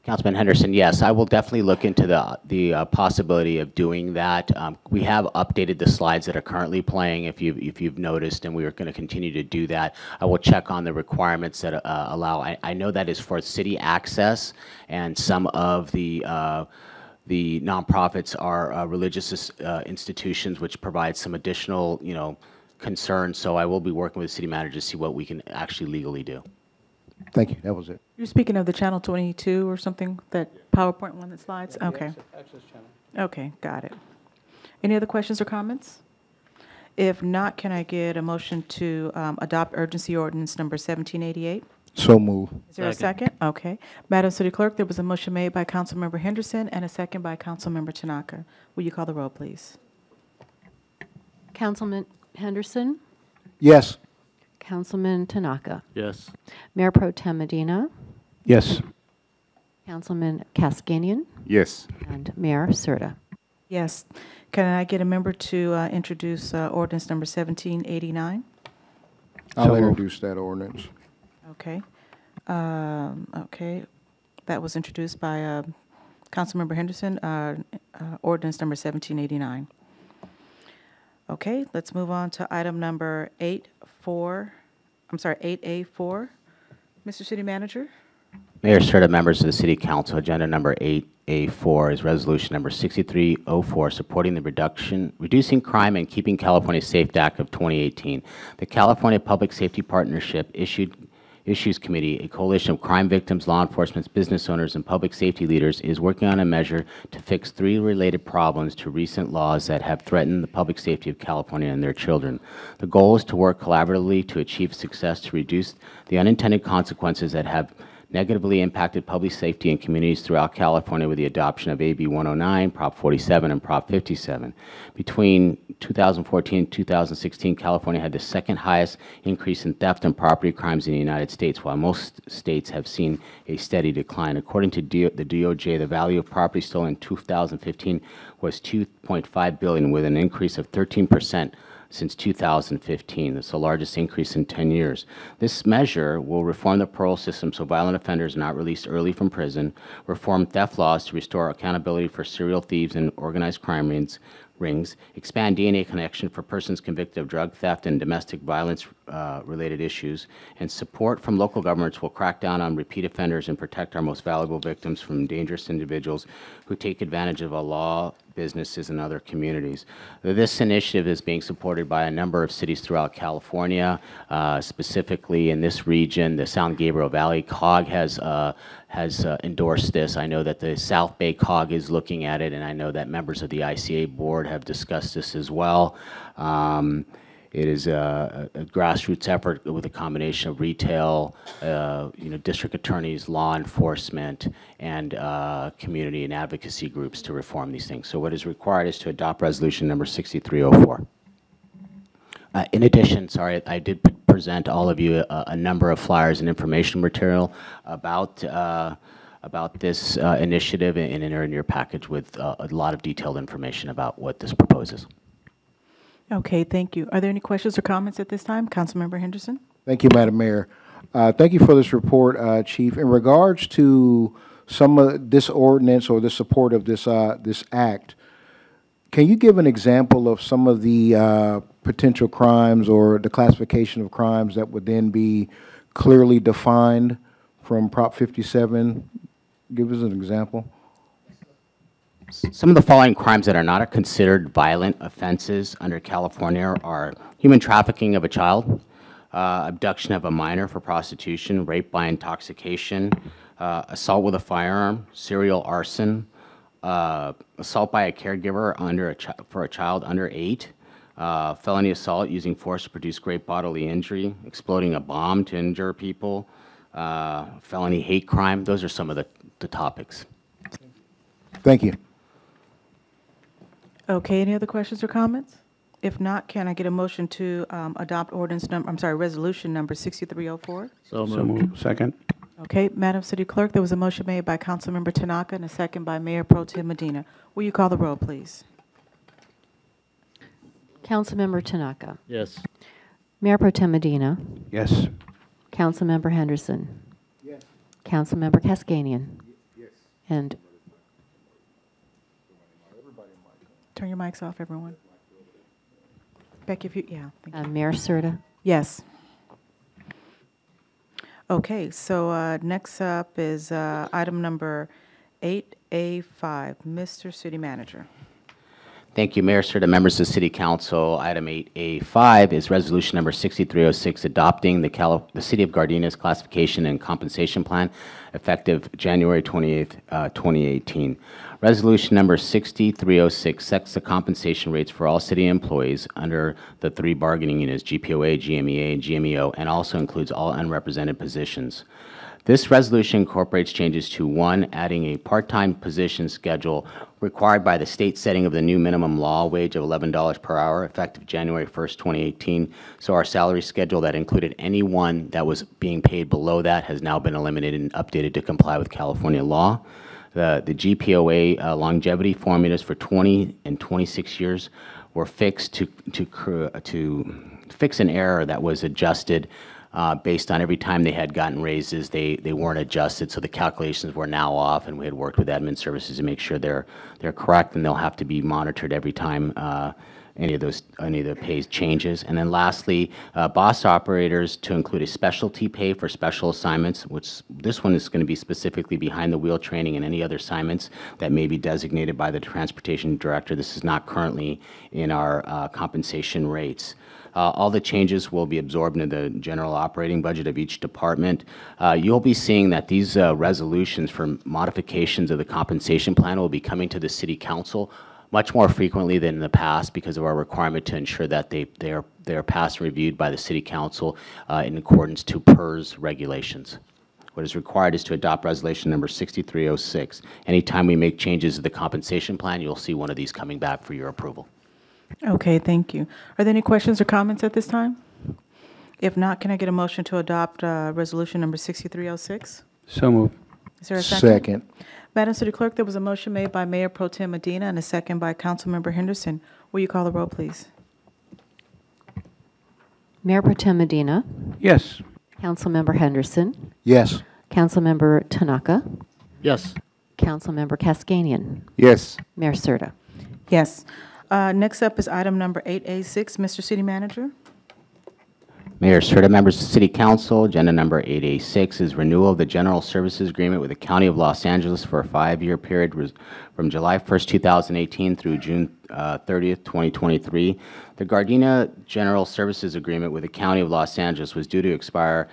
Councilman Henderson, yes, I will definitely look into the possibility of doing that. We have updated the slides that are currently playing, if you've noticed, and we are going to continue to do that. I will check on the requirements that allow. I know that is for city access, and some of the nonprofits are religious institutions, which provide some additional, concerns. So I will be working with the city manager to see what we can actually legally do. Thank you. That was it. You're speaking of the Channel 22 or something, that PowerPoint one that slides? Okay. Access channel. Okay, got it. Any other questions or comments? If not, can I get a motion to adopt urgency ordinance number 1788? So move. Is there a second? Okay. Madam City Clerk, there was a motion made by Councilmember Henderson and a second by Councilmember Tanaka. Will you call the roll, please? Councilman Henderson? Yes. Councilman Tanaka? Yes. Mayor Pro Tem Medina? Yes. Councilman Kaskanian? Yes. And Mayor Serta? Yes. Can I get a member to introduce ordinance number 1789? I'll introduce that ordinance. Okay. Okay. That was introduced by Councilmember Henderson, ordinance number 1789. Okay, let's move on to item number 8A4. Mr. City Manager? Mayor Serta, members of the City Council, Agenda number 8A4 is Resolution number 6304, supporting the Reducing Crime and Keeping California Safe Act of 2018. The California Public Safety Partnership Issues Committee, a coalition of crime victims, law enforcement, business owners, and public safety leaders, is working on a measure to fix 3 related problems to recent laws that have threatened the public safety of California and their children. The goal is to work collaboratively to achieve success to reduce the unintended consequences that have negatively impacted public safety in communities throughout California with the adoption of AB 109, Prop 47, and Prop 57. Between 2014 and 2016, California had the second highest increase in theft and property crimes in the United States, while most states have seen a steady decline. According to the DOJ, the value of property stolen in 2015 was $2.5 billion, with an increase of 13% since 2015. That's the largest increase in 10 years. This measure will reform the parole system so violent offenders are not released early from prison, reform theft laws to restore accountability for serial thieves and organized crime rings, expand DNA connection for persons convicted of drug theft and domestic violence related issues, and support from local governments will crack down on repeat offenders and protect our most valuable victims from dangerous individuals who take advantage of a law, businesses, and other communities. This initiative is being supported by a number of cities throughout California, specifically in this region. The San Gabriel Valley COG has endorsed this. I know that the South Bay COG is looking at it, and I know that members of the ICA board have discussed this as well. It is a grassroots effort with a combination of retail, district attorneys, law enforcement, and community and advocacy groups to reform these things. So what is required is to adopt resolution number 6304. In addition, sorry, I did present all of you a number of flyers and information material about this initiative, and they're in your package with a lot of detailed information about what this proposes. Okay, thank you. Are there any questions or comments at this time? Councilmember Henderson? Thank you, Madam Mayor. Thank you for this report, Chief. In regards to some of this ordinance or the support of this act, can you give an example of some of the potential crimes or the classification of crimes that would then be clearly defined from Prop 57? Give us an example. Some of the following crimes that are not considered violent offenses under California are human trafficking of a child, abduction of a minor for prostitution, rape by intoxication, assault with a firearm, serial arson, assault by a caregiver for a child under 8, felony assault using force to produce great bodily injury, exploding a bomb to injure people, felony hate crime. Those are some of the topics. Thank you. Okay, any other questions or comments? If not, can I get a motion to adopt resolution number 6304? So moved. Second. Okay, Madam City Clerk, there was a motion made by Councilmember Tanaka and a second by Mayor Pro Tem Medina. Will you call the roll, please? Councilmember Tanaka. Yes. Mayor Pro Tem Medina. Yes. Councilmember Henderson. Yes. Councilmember Cascanian. Yes. And Turn your mics off, everyone. Becky, if you, yeah. Thank you. Mayor Serta. Yes. Okay, so next up is item number 8A5. Mr. City Manager. Thank you, Mayor Serta, members of the City Council. Item 8A5 is resolution number 6306, adopting the City of Gardena's classification and compensation plan effective January 28th, 2018. Resolution number 6306 sets the compensation rates for all city employees under the 3 bargaining units, GPOA, GMEA, and GMEO, and also includes all unrepresented positions. This resolution incorporates changes to 1, adding a part-time position schedule required by the state setting of the new minimum law wage of $11 per hour effective January 1st, 2018. So our salary schedule that included anyone that was being paid below that has now been eliminated and updated to comply with California law. The GPOA longevity formulas for 20 and 26 years were fixed to fix an error that was adjusted based on every time they had gotten raises, they weren't adjusted, so the calculations were now off, and we had worked with admin services to make sure they're correct, and they'll have to be monitored every time any of the pay changes. And then lastly, boss operators to include a specialty pay for special assignments, which this one is going to be specifically behind the wheel training and any other assignments that may be designated by the transportation director. This is not currently in our compensation rates. All the changes will be absorbed into the general operating budget of each department. You'll be seeing that these resolutions for modifications of the compensation plan will be coming to the City Council much more frequently than in the past because of our requirement to ensure that they are passed and reviewed by the City Council in accordance to PERS regulations. What is required is to adopt resolution number 6306. Anytime we make changes to the compensation plan, you'll see one of these coming back for your approval. Okay, thank you. Are there any questions or comments at this time? If not, can I get a motion to adopt resolution number 6306? So moved. Is there a second? Second. Madam City Clerk, there was a motion made by Mayor Pro Tem Medina and a second by Councilmember Henderson. Will you call the roll, please? Mayor Pro Tem Medina. Yes. Councilmember Henderson. Yes. Councilmember Tanaka. Yes. Councilmember Kaskanian. Yes. Mayor Serta. Yes. Next up is item number 8A6. Mr. City Manager. Mayor Serta, members of the City Council, agenda number 8A6 is renewal of the General Services Agreement with the County of Los Angeles for a 5-year period from July 1st, 2018 through June 30th, 2023. The Gardena General Services Agreement with the County of Los Angeles was due to expire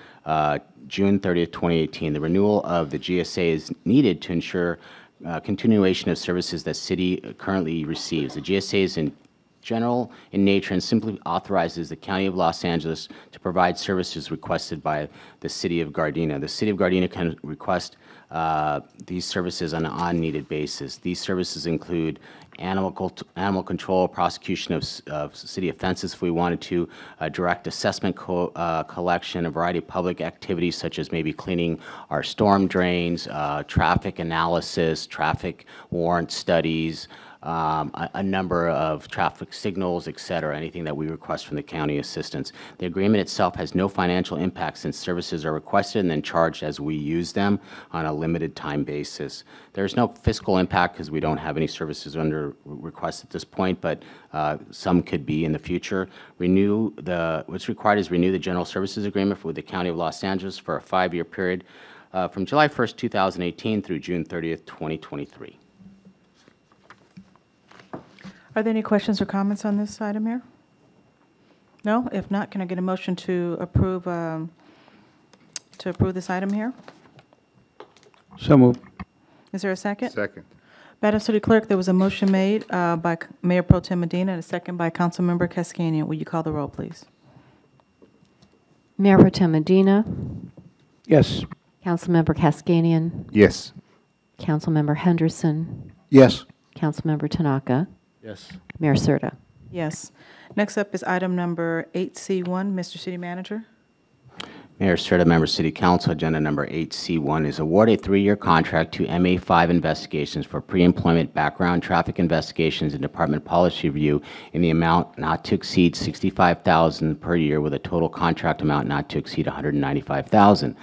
June 30th, 2018. The renewal of the GSA is needed to ensure continuation of services that City currently receives. The GSA is in general in nature and simply authorizes the County of Los Angeles to provide services requested by the City of Gardena. The City of Gardena can request these services on an on-needed basis. These services include animal control, prosecution of city offenses if we wanted to, direct assessment collection, a variety of public activities such as maybe cleaning our storm drains, traffic analysis, traffic warrant studies, a number of traffic signals, et cetera, anything that we request from the county assistance. The agreement itself has no financial impact since services are requested and then charged as we use them on a limited time basis. There's no fiscal impact because we don't have any services under request at this point, but some could be in the future. What's required is renew the General Services Agreement with the County of Los Angeles for a 5-year period from July 1st, 2018 through June 30th, 2023. Are there any questions or comments on this item here? No? If not, can I get a motion to approve this item here? So moved. Is there a second? Second. Madam City Clerk, there was a motion made by Mayor Pro Tem Medina and a second by Councilmember Kaskanian. Will you call the roll, please? Mayor Pro Tem Medina. Yes. Councilmember Kaskanian. Yes. Councilmember Henderson. Yes. Councilmember Tanaka. Yes. Mayor Serta. Yes. Next up is item number 8C1. Mr. City Manager. Mayor Serta, member City Council, agenda number 8C1 is award a 3-year contract to MA5 Investigations for pre-employment background traffic investigations and department policy review in the amount not to exceed $65,000 per year with a total contract amount not to exceed $195,000.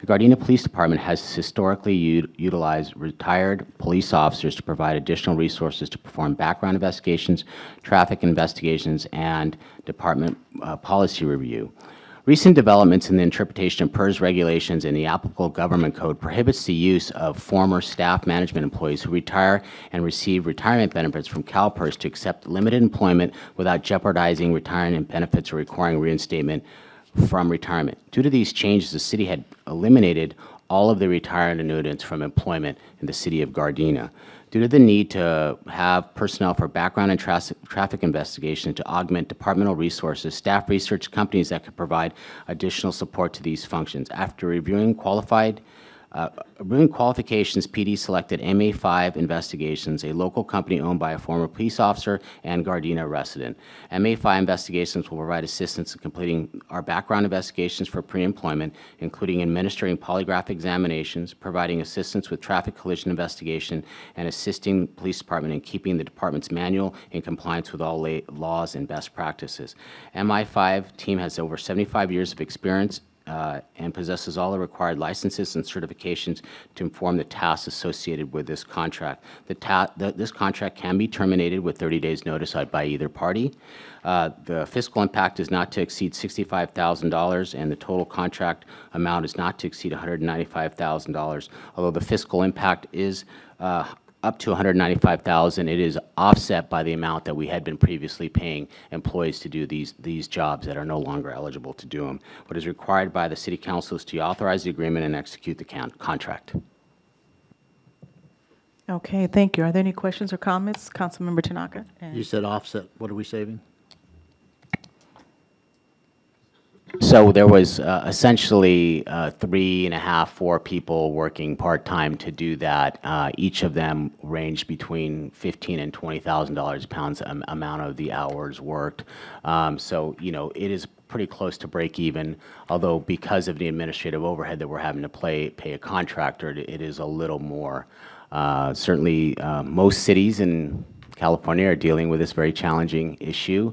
The Gardena Police Department has historically utilized retired police officers to provide additional resources to perform background investigations, traffic investigations, and department policy review. Recent developments in the interpretation of PERS regulations and the applicable government code prohibits the use of former staff management employees who retire and receive retirement benefits from CalPERS to accept limited employment without jeopardizing retirement benefits or requiring reinstatement from retirement. Due to these changes, the city had eliminated all of the retired annuitants from employment in the city of Gardena. Due to the need to have personnel for background and traffic investigation to augment departmental resources, staff research companies that could provide additional support to these functions. After reviewing qualifications, PD selected MA5 Investigations, a local company owned by a former police officer and Gardena resident. MA5 Investigations will provide assistance in completing our background investigations for pre-employment, including administering polygraph examinations, providing assistance with traffic collision investigation, and assisting the police department in keeping the department's manual in compliance with all laws and best practices. MI5 team has over 75 years of experience and possesses all the required licenses and certifications to inform the tasks associated with this contract. This contract can be terminated with 30 days' notice by either party. The fiscal impact is not to exceed $65,000, and the total contract amount is not to exceed $195,000. Although the fiscal impact is up to $195,000, it is offset by the amount that we had been previously paying employees to do these jobs that are no longer eligible to do them. What is required by the City Council is to authorize the agreement and execute the contract. Okay, thank you. Are there any questions or comments? Councilmember Tanaka? You said offset. What are we saving? So there was essentially 3.5, 4 people working part-time to do that. Each of them ranged between $15,000 and $20,000 pounds amount of the hours worked. So, you know, it is pretty close to break even, although because of the administrative overhead that we're having to pay a contractor, it is a little more. Certainly, most cities in California are dealing with this very challenging issue,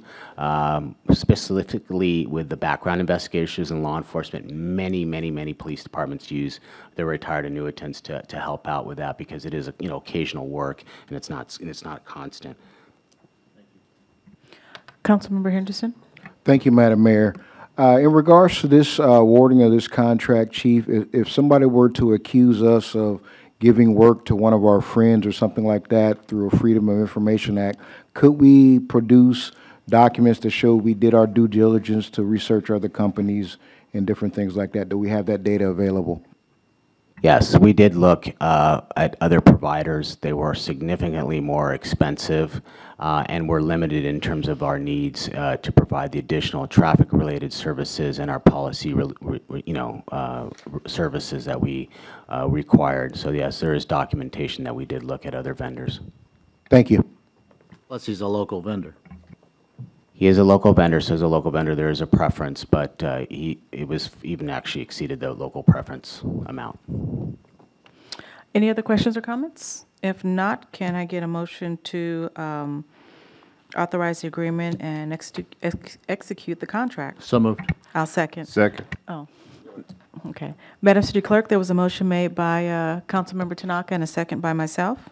specifically with the background investigators and law enforcement. Many police departments use their retired annuitants to help out with that because it is occasional work and it's not constant. Councilmember Henderson? Thank you, Madam Mayor. In regards to this awarding of this contract, Chief, if somebody were to accuse us of giving work to one of our friends or something like that through a Freedom of Information Act, could we produce documents to show we did our due diligence to research other companies and different things like that? Do we have that data available? Yes, we did look at other providers. They were significantly more expensive and were limited in terms of our needs to provide the additional traffic-related services and our policy, services that we required. So yes, there is documentation that we did look at other vendors. Thank you. Plus, he's a local vendor. He is a local vendor, so as a local vendor, there is a preference, but it was even actually exceeded the local preference amount. Any other questions or comments? If not, can I get a motion to authorize the agreement and execute the contract? So moved. I'll second. Second. Oh, okay. Madam City Clerk, there was a motion made by Councilmember Tanaka and a second by myself.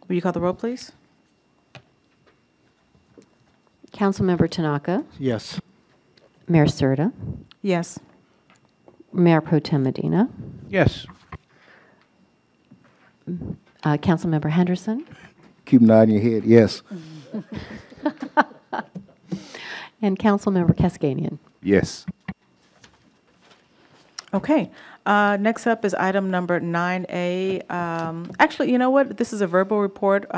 Will you call the roll, please? Councilmember Tanaka, Yes. Mayor Serta, Yes. Mayor Pro Tem Medina, Yes. Councilmember Henderson, Keep nodding your head, yes. and Councilmember Cascanian. Yes. Okay. Next up is item number 9A. Actually, you know what? This is a verbal report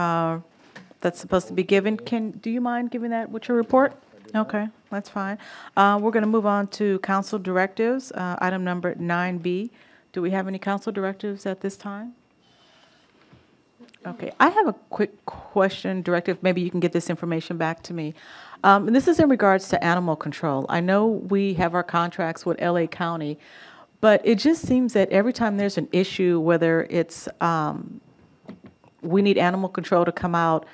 that's supposed to be given. Do you mind giving that with your report? Okay, that's fine. We're going to move on to council directives, item number 9B. Do we have any council directives at this time? Okay, I have a quick question, directive. Maybe you can get this information back to me. And this is in regards to animal control. I know we have our contracts with LA County, but it just seems that every time there's an issue, whether it's we need animal control to come out,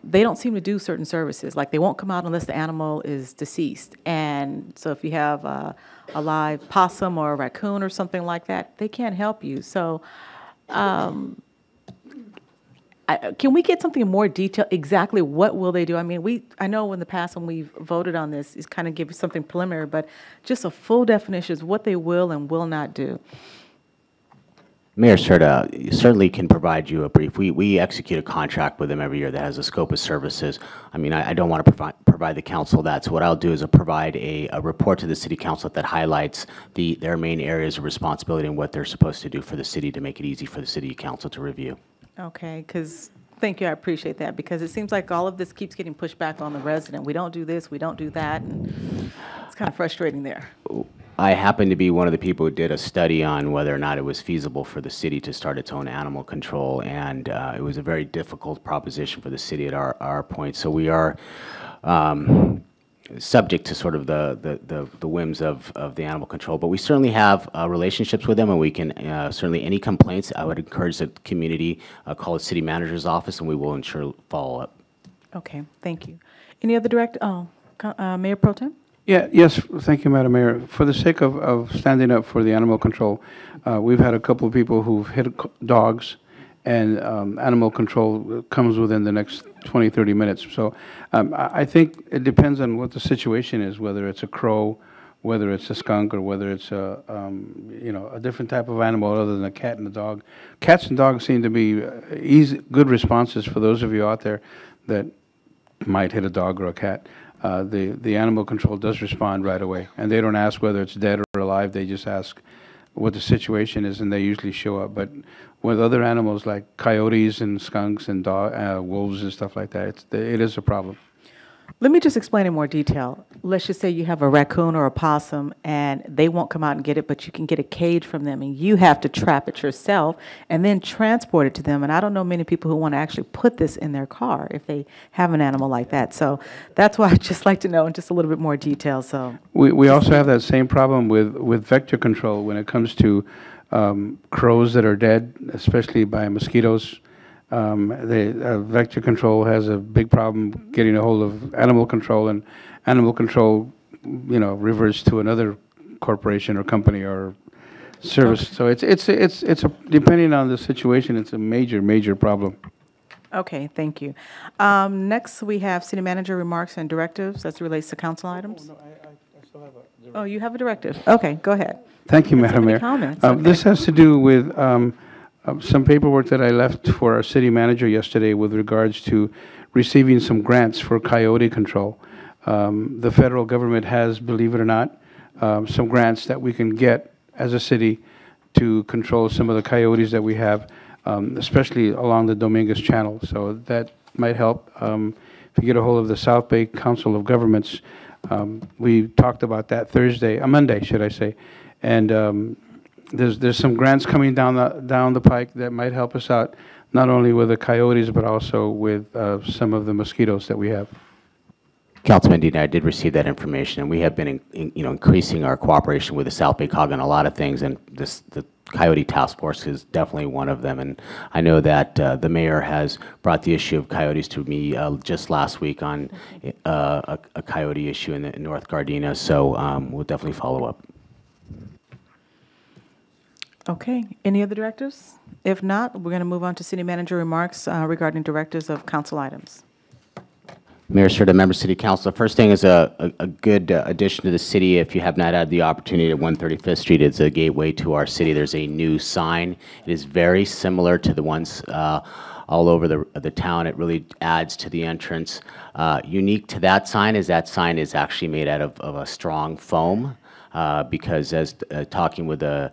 they don't seem to do certain services. Like they won't come out unless the animal is deceased. And so if you have a live possum or a raccoon or something like that, they can't help you. So can we get something more detailed? Exactly what will they do? I mean, I know in the past when we've voted on this, it's kind of give something preliminary, but just a full definition is what they will and will not do. Mayor Serta certainly can provide you a brief. We execute a contract with them every year that has a scope of services. I mean, I don't want to provide the council that. So what I'll do is provide a report to the city council that highlights their main areas of responsibility and what they're supposed to do for the city to make it easy for the city council to review. Okay, because thank you, I appreciate that, because it seems like all of this keeps getting pushed back on the resident. We don't do this, we don't do that, and it's kind of frustrating there. I happen to be one of the people who did a study on whether or not it was feasible for the city to start its own animal control, and it was a very difficult proposition for the city at our point. So we are subject to sort of the whims of the animal control, but we certainly have relationships with them, and we can certainly any complaints. I would encourage the community call the city manager's office, and we will ensure follow up. Okay, thank you. Any other Mayor Pro Tem? Yes, thank you, Madam Mayor. For the sake of standing up for the animal control, we've had a couple of people who've hit dogs, and animal control comes within the next 20, 30 minutes. So I think it depends on what the situation is, whether it's a crow, whether it's a skunk, or whether it's a different type of animal other than a cat and a dog. Cats and dogs seem to be good responses for those of you out there that might hit a dog or a cat. The animal control does respond right away, and they don't ask whether it's dead or alive. They just ask what the situation is, and they usually show up. But with other animals like coyotes and skunks and wolves and stuff like that, it is a problem. Let me just explain in more detail. Let's just say you have a raccoon or a possum, and they won't come out and get it, but you can get a cage from them, and you have to trap it yourself and then transport it to them. And I don't know many people who want to actually put this in their car if they have an animal like that. So that's why I'd just like to know in just a little bit more detail. So we also have that same problem with vector control when it comes to crows that are dead, especially by mosquitoes. Vector control has a big problem getting a hold of animal control, and animal control, reverts to another corporation or company or service. Okay. So depending on the situation, it's a major problem. Okay, thank you. Next, we have city manager remarks and directives as it relates to council items. Oh, no, I still have a directive. Oh, you have a directive. Okay, go ahead. Thank you, Madam Mayor. Comments? Okay. This has to do with some paperwork that I left for our city manager yesterday with regards to receiving some grants for coyote control. The federal government has, believe it or not, some grants that we can get as a city to control some of the coyotes that we have, especially along the Dominguez Channel. So that might help. If you get a hold of the South Bay Council of Governments, we talked about that Monday, should I say, and there's some grants coming down the pike that might help us out, not only with the coyotes but also with some of the mosquitoes that we have. Councilman Dean, I did receive that information, and we have been increasing our cooperation with the South Bay COG on a lot of things, and the Coyote Task Force is definitely one of them. And I know that the mayor has brought the issue of coyotes to me just last week on a coyote issue in North Gardena, so we'll definitely follow up. Okay, any other directives? If not, we're going to move on to city manager remarks regarding directives of council items. Mayor, Sir, members of City Council, the first thing is a good addition to the city. If you have not had the opportunity at 135th Street, it's a gateway to our city. There's a new sign. It is very similar to the ones all over the town. It really adds to the entrance. Unique to that sign is actually made out of a strong foam. Because as talking with Ms.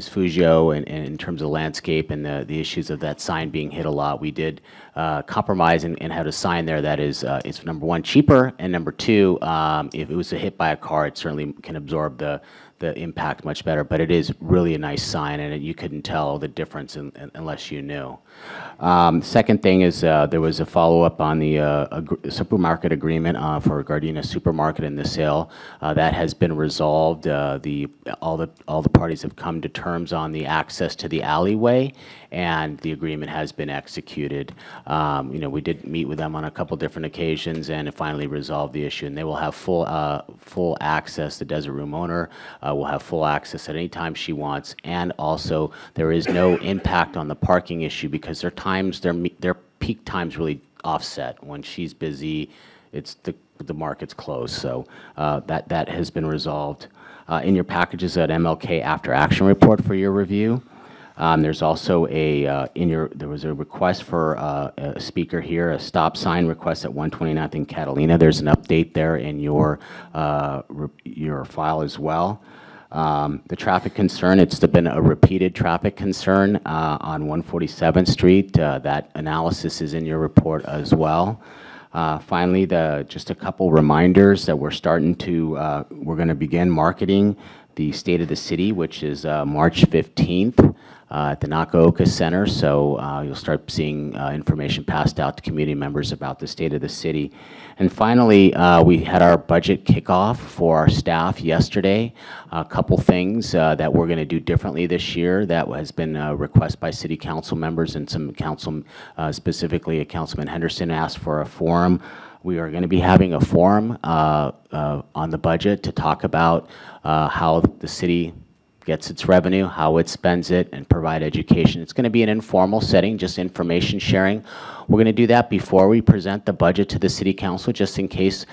Fugio and in terms of landscape and the issues of that sign being hit a lot, we did compromise and had a sign there that is, it's number one, cheaper, and number two, if it was hit by a car, it certainly can absorb the impact much better. But it is really a nice sign, and you couldn't tell the difference unless you knew. Second thing is there was a follow-up on the supermarket agreement for Gardena Supermarket and the sale. That has been resolved. All the parties have come to terms on the access to the alleyway, and the agreement has been executed. We did meet with them on a couple different occasions and it finally resolved the issue, and they will have full access. The desert room owner will have full access at any time she wants, and also there is no impact on the parking issue because their peak times really offset. When she's busy, the market's closed. So that has been resolved. In your packages, an MLK after action report for your review. There's also there was a request for a speaker here, a stop sign request at 129th and Catalina. There's an update there in your file as well. The traffic concern, it's been a repeated traffic concern on 147th Street. That analysis is in your report as well. Finally, just a couple reminders that we're going to begin marketing the State of the City, which is March 15th. At the Nakaoka Center, so you'll start seeing information passed out to community members about the state of the city. And finally, we had our budget kickoff for our staff yesterday. A couple things that we're going to do differently this year that has been a request by city council members, and some council, specifically Councilman Henderson asked for a forum We are going to be having a forum on the budget to talk about how the city gets its revenue, how it spends it, and provide education. It's going to be an informal setting, just information sharing. We're going to do that before we present the budget to the City Council, just in case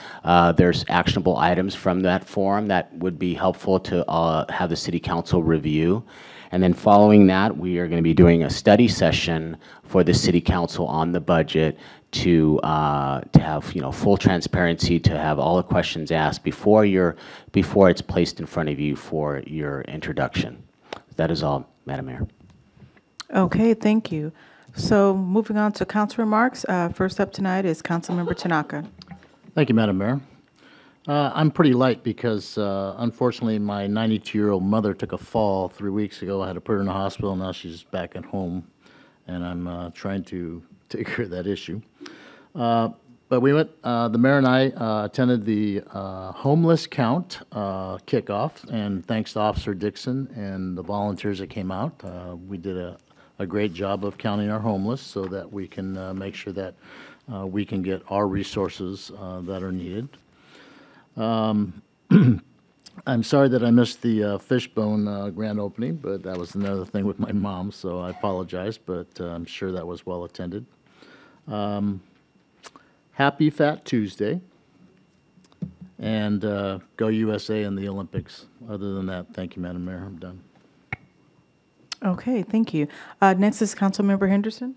there's actionable items from that forum that would be helpful to have the City Council review. And then following that, we are going to be doing a study session for the City Council on the budget to have full transparency, to have all the questions asked before it's placed in front of you for your introduction. That is all, Madam Mayor. Okay, thank you. So moving on to council remarks. First up tonight is Councilmember Tanaka. Thank you, Madam Mayor. I'm pretty light because, unfortunately, my 92-year-old mother took a fall 3 weeks ago. I had to put her in the hospital. Now she's back at home, and I'm trying to take care of that issue. But we went, the mayor and I attended the homeless count kickoff, and thanks to Officer Dixon and the volunteers that came out, we did a great job of counting our homeless so that we can make sure that we can get our resources that are needed. I'm sorry that I missed the Fishbone grand opening, but that was another thing with my mom, so I apologize, but I'm sure that was well attended. Happy Fat Tuesday, and go USA in the Olympics. Other than that, thank you, Madam Mayor. I'm done. Okay, thank you. Next is Councilmember Henderson.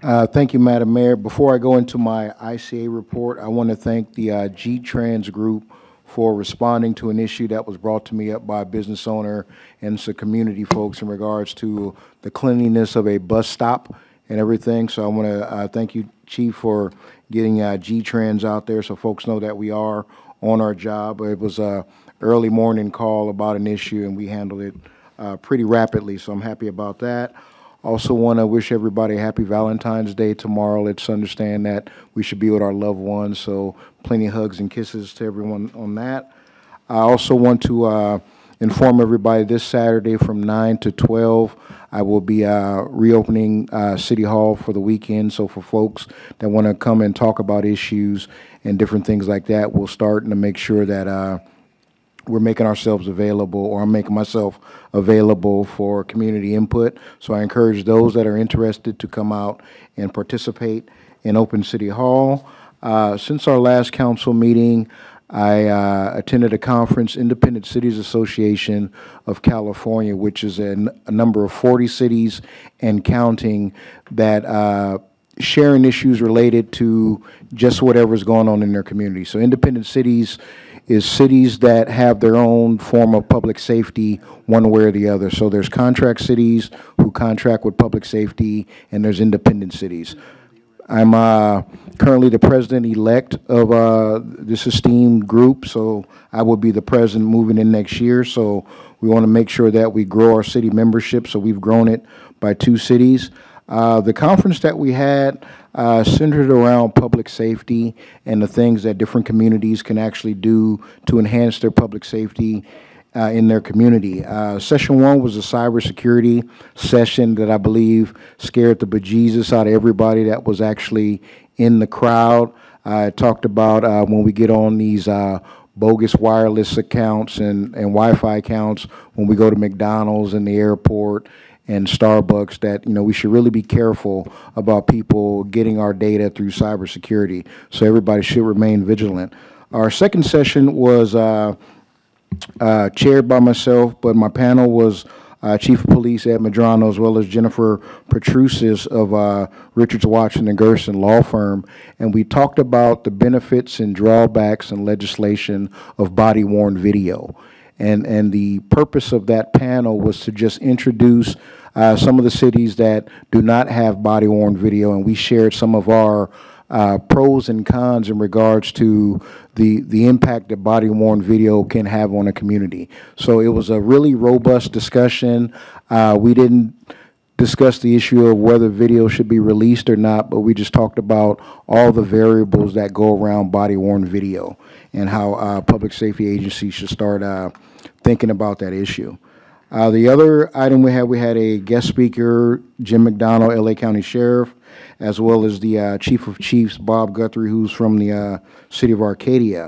Thank you, Madam Mayor. Before I go into my ICA report, I want to thank the G-Trans group for responding to an issue that was brought to me up by a business owner and some community folks in regards to the cleanliness of a bus stop and everything. So I want to thank you, Chief, for getting G-Trans out there so folks know that we are on our job. It was a early morning call about an issue, and we handled it pretty rapidly, so I'm happy about that. Also want to wish everybody a happy Valentine's Day tomorrow. Let's understand that we should be with our loved ones, so plenty of hugs and kisses to everyone on that. I also want to inform everybody this Saturday from 9 to 12, I will be reopening City Hall for the weekend. So for folks that want to come and talk about issues and different things like that, we'll start to make sure that we're making ourselves available, or I'm making myself available for community input. So I encourage those that are interested to come out and participate in Open City Hall. Since our last council meeting, I attended a conference, Independent Cities Association of California, which is a number of 40 cities and counting that sharing issues related to just whatever's going on in their community. So independent cities is cities that have their own form of public safety one way or the other. So there's contract cities who contract with public safety, and there's independent cities. I'm currently the president-elect of this esteemed group, so I will be the president moving in next year. So we want to make sure that we grow our city membership, so we've grown it by 2 cities. The conference that we had centered around public safety and the things that different communities can actually do to enhance their public safety in their community. Session 1 was a cybersecurity session that I believe scared the bejesus out of everybody that was actually in the crowd. I talked about when we get on these bogus wireless accounts and Wi-Fi accounts when we go to McDonald's and the airport and Starbucks, that we should really be careful about people getting our data through cybersecurity. So everybody should remain vigilant. Our second session was chaired by myself, but my panel was Chief of Police Ed Medrano, as well as Jennifer Petrusis of Richards, Watson & Gerson law firm, and we talked about the benefits and drawbacks and legislation of body-worn video. And the purpose of that panel was to just introduce some of the cities that do not have body-worn video, and we shared some of our pros and cons in regards to the impact that body-worn video can have on a community. So it was a really robust discussion. We didn't discuss the issue of whether video should be released or not, but we just talked about all the variables that go around body-worn video and how public safety agencies should start thinking about that issue. The other item we had a guest speaker, Jim McDonald, LA County Sheriff, as well as the Chief of Chiefs, Bob Guthrie, who's from the city of Arcadia.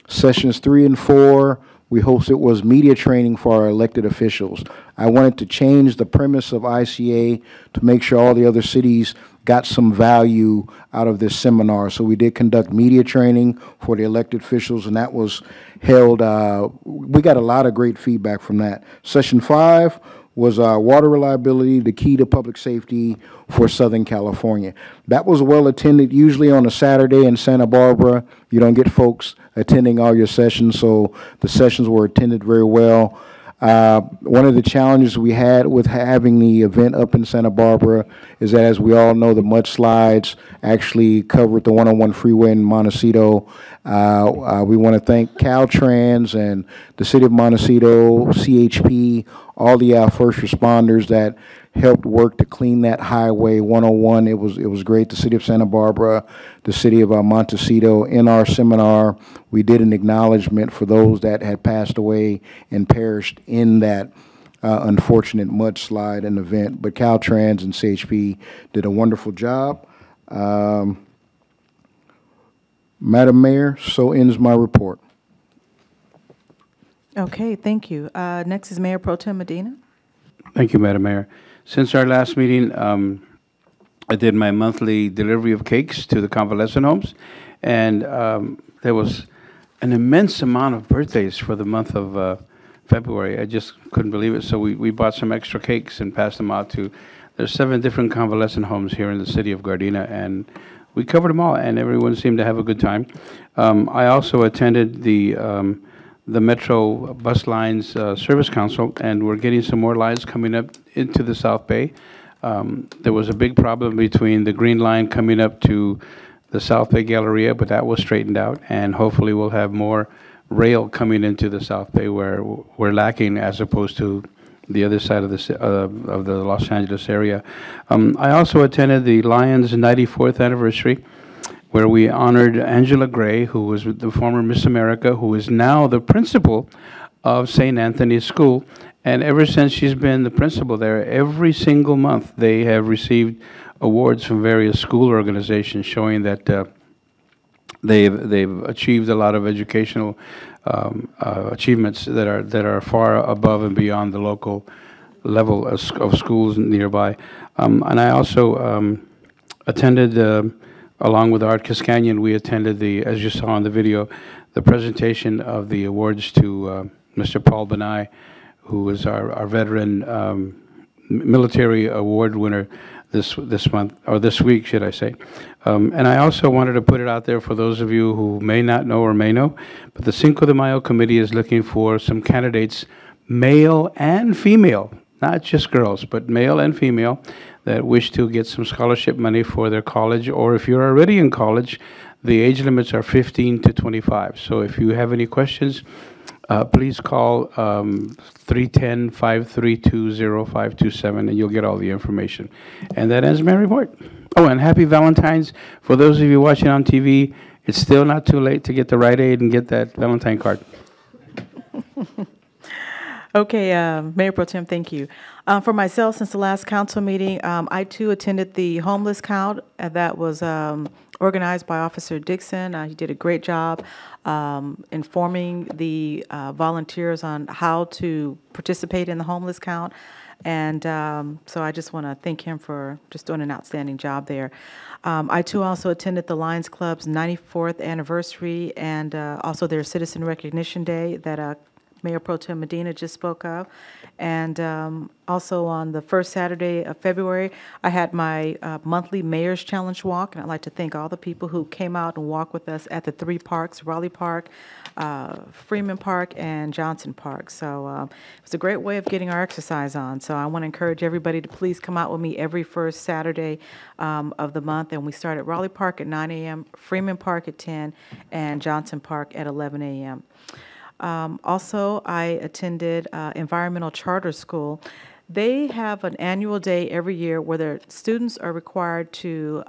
Sessions 3 and 4, we hosted was media training for our elected officials. I wanted to change the premise of ICA to make sure all the other cities got some value out of this seminar. So we did conduct media training for the elected officials, and that was held, we got a lot of great feedback from that. Session 5 was water reliability, the key to public safety for Southern California. That was well attended. Usually on a Saturday in Santa Barbara, you don't get folks attending all your sessions, so the sessions were attended very well. One of the challenges we had with having the event up in Santa Barbara is that, as we all know, the mudslides actually covered the 101 freeway in Montecito. We want to thank Caltrans and the city of Montecito, CHP, all the first responders that helped work to clean that highway 101. It was great. The city of Santa Barbara, the city of Montecito. In our seminar, we did an acknowledgement for those that had passed away and perished in that unfortunate mudslide and event. But Caltrans and CHP did a wonderful job. Madam Mayor, so ends my report. Okay, thank you. Next is Mayor Pro Tem Medina. Thank you, Madam Mayor. Since our last meeting, I did my monthly delivery of cakes to the convalescent homes, and there was an immense amount of birthdays for the month of February. I just couldn't believe it. So we bought some extra cakes and passed them out to, there's 7 different convalescent homes here in the city of Gardena, and we covered them all, and everyone seemed to have a good time. I also attended the Metro Bus Lines Service Council, and we're getting some more lines coming up into the South Bay. There was a big problem between the Green Line coming up to the South Bay Galleria, but that was straightened out, and hopefully we'll have more rail coming into the South Bay where we're lacking as opposed to the other side of the Los Angeles area. I also attended the Lions 94th anniversary, where we honored Angela Gray, who was the former Miss America, who is now the principal of St. Anthony's School. And ever since she's been the principal there, every single month they have received awards from various school organizations showing that they've achieved a lot of educational achievements that are far above and beyond the local level of schools nearby. And I also attended, along with Art Cascanian, we attended as you saw in the video, the presentation of the awards to Mr. Paul Benai, who is our veteran military award winner this month, or this week, should I say. And I also wanted to put it out there for those of you who may not know or may know, but the Cinco de Mayo Committee is looking for some candidates, male and female, not just girls, but male and female, that wish to get some scholarship money for their college, or if you're already in college, the age limits are 15 to 25. So if you have any questions, please call 310-532-0527, and you'll get all the information. And that ends my report. Oh, and happy Valentine's. For those of you watching on TV, it's still not too late to get the Rite Aid and get that Valentine card. Okay, Mayor Pro Tem, thank you. For myself, since the last council meeting, I too attended the homeless count that was organized by Officer Dixon. He did a great job informing the volunteers on how to participate in the homeless count. And so I just want to thank him for just doing an outstanding job there. I too also attended the Lions Club's 94th anniversary and also their Citizen Recognition Day that Mayor Pro Tem Medina just spoke of. And also on the first Saturday of February, I had my monthly Mayor's Challenge walk, and I'd like to thank all the people who came out and walked with us at the 3 parks, Raleigh Park, Freeman Park, and Johnson Park. So it was a great way of getting our exercise on. So I want to encourage everybody to please come out with me every first Saturday of the month, and we start at Raleigh Park at 9 a.m., Freeman Park at 10, and Johnson Park at 11 a.m. Also, I attended Environmental Charter School. They have an annual day every year where their students are required to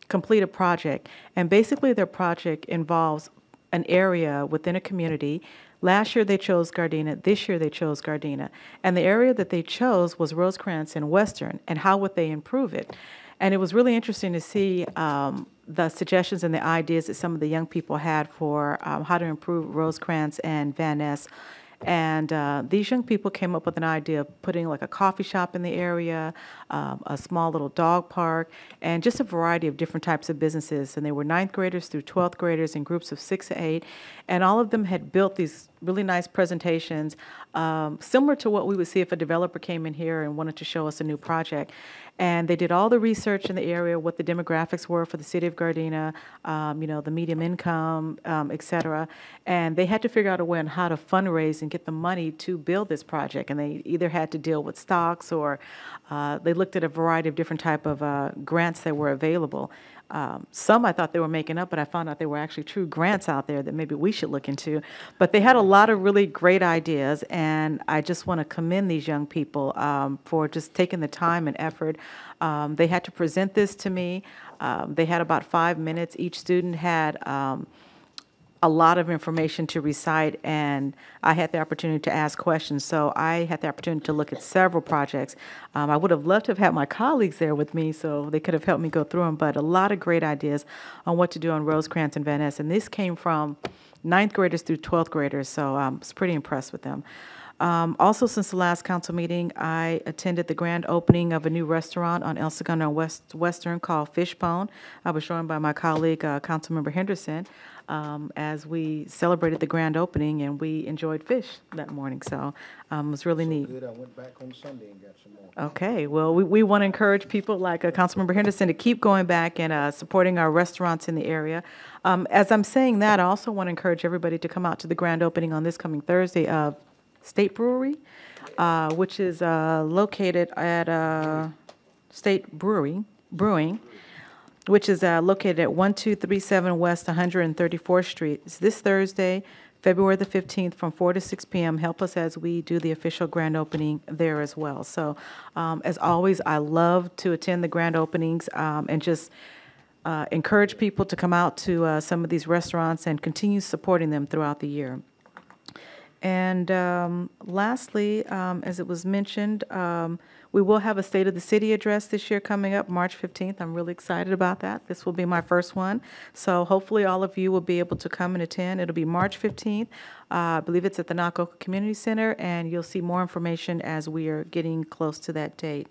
complete a project. And basically their project involves an area within a community Last year they chose Gardena. This year they chose Gardena. And the area that they chose was Rosecrans and Western, and how would they improve it? And it was really interesting to see the suggestions and the ideas that some of the young people had for how to improve Rosecrans and Van Ness. And these young people came up with an idea of putting like a coffee shop in the area, a small little dog park, and just a variety of different types of businesses. And they were 9th graders through 12th graders in groups of 6 to 8. And all of them had built these really nice presentations, similar to what we would see if a developer came in here and wanted to show us a new project. And they did all the research in the area, what the demographics were for the city of Gardena, you know, the medium income, et cetera. And they had to figure out a way on how to fundraise and get the money to build this project. And they either had to deal with stocks, or they looked at a variety of different type of grants that were available. Some I thought they were making up, but I found out they were actually true grants out there that maybe we should look into. But they had a lot of really great ideas, and I just want to commend these young people for just taking the time and effort. They had to present this to me. They had about 5 minutes. Each student had a lot of information to recite, and I had the opportunity to ask questions. So I had the opportunity to look at several projects. I would have loved to have had my colleagues there with me so they could have helped me go through them, but a lot of great ideas on what to do on Rosecrans and Van Ness. And this came from 9th graders through 12th graders, so I was pretty impressed with them. Also, since the last council meeting, I attended the grand opening of a new restaurant on El Segundo Western called Fishbone. I was joined by my colleague, Councilmember Henderson, as we celebrated the grand opening, and we enjoyed fish that morning, so it was really neat. Good. I went back on Sunday and got some more. Okay, well, we want to encourage people like Councilmember Henderson to keep going back and supporting our restaurants in the area. As I'm saying that, I also want to encourage everybody to come out to the grand opening on this coming Thursday of State Brewery, which is located at State Brewing, which is located at 1237 West 134th Street. It's this Thursday, February the 15th, from 4 to 6 p.m. Help us as we do the official grand opening there as well. So, as always, I love to attend the grand openings and just encourage people to come out to some of these restaurants and continue supporting them throughout the year. And lastly, as it was mentioned, we will have a State of the City address this year coming up March 15th. I'm really excited about that. This will be my first one. So hopefully all of you will be able to come and attend. It'll be March 15th. I believe it's at the Nakoka Community Center, and you'll see more information as we are getting close to that date.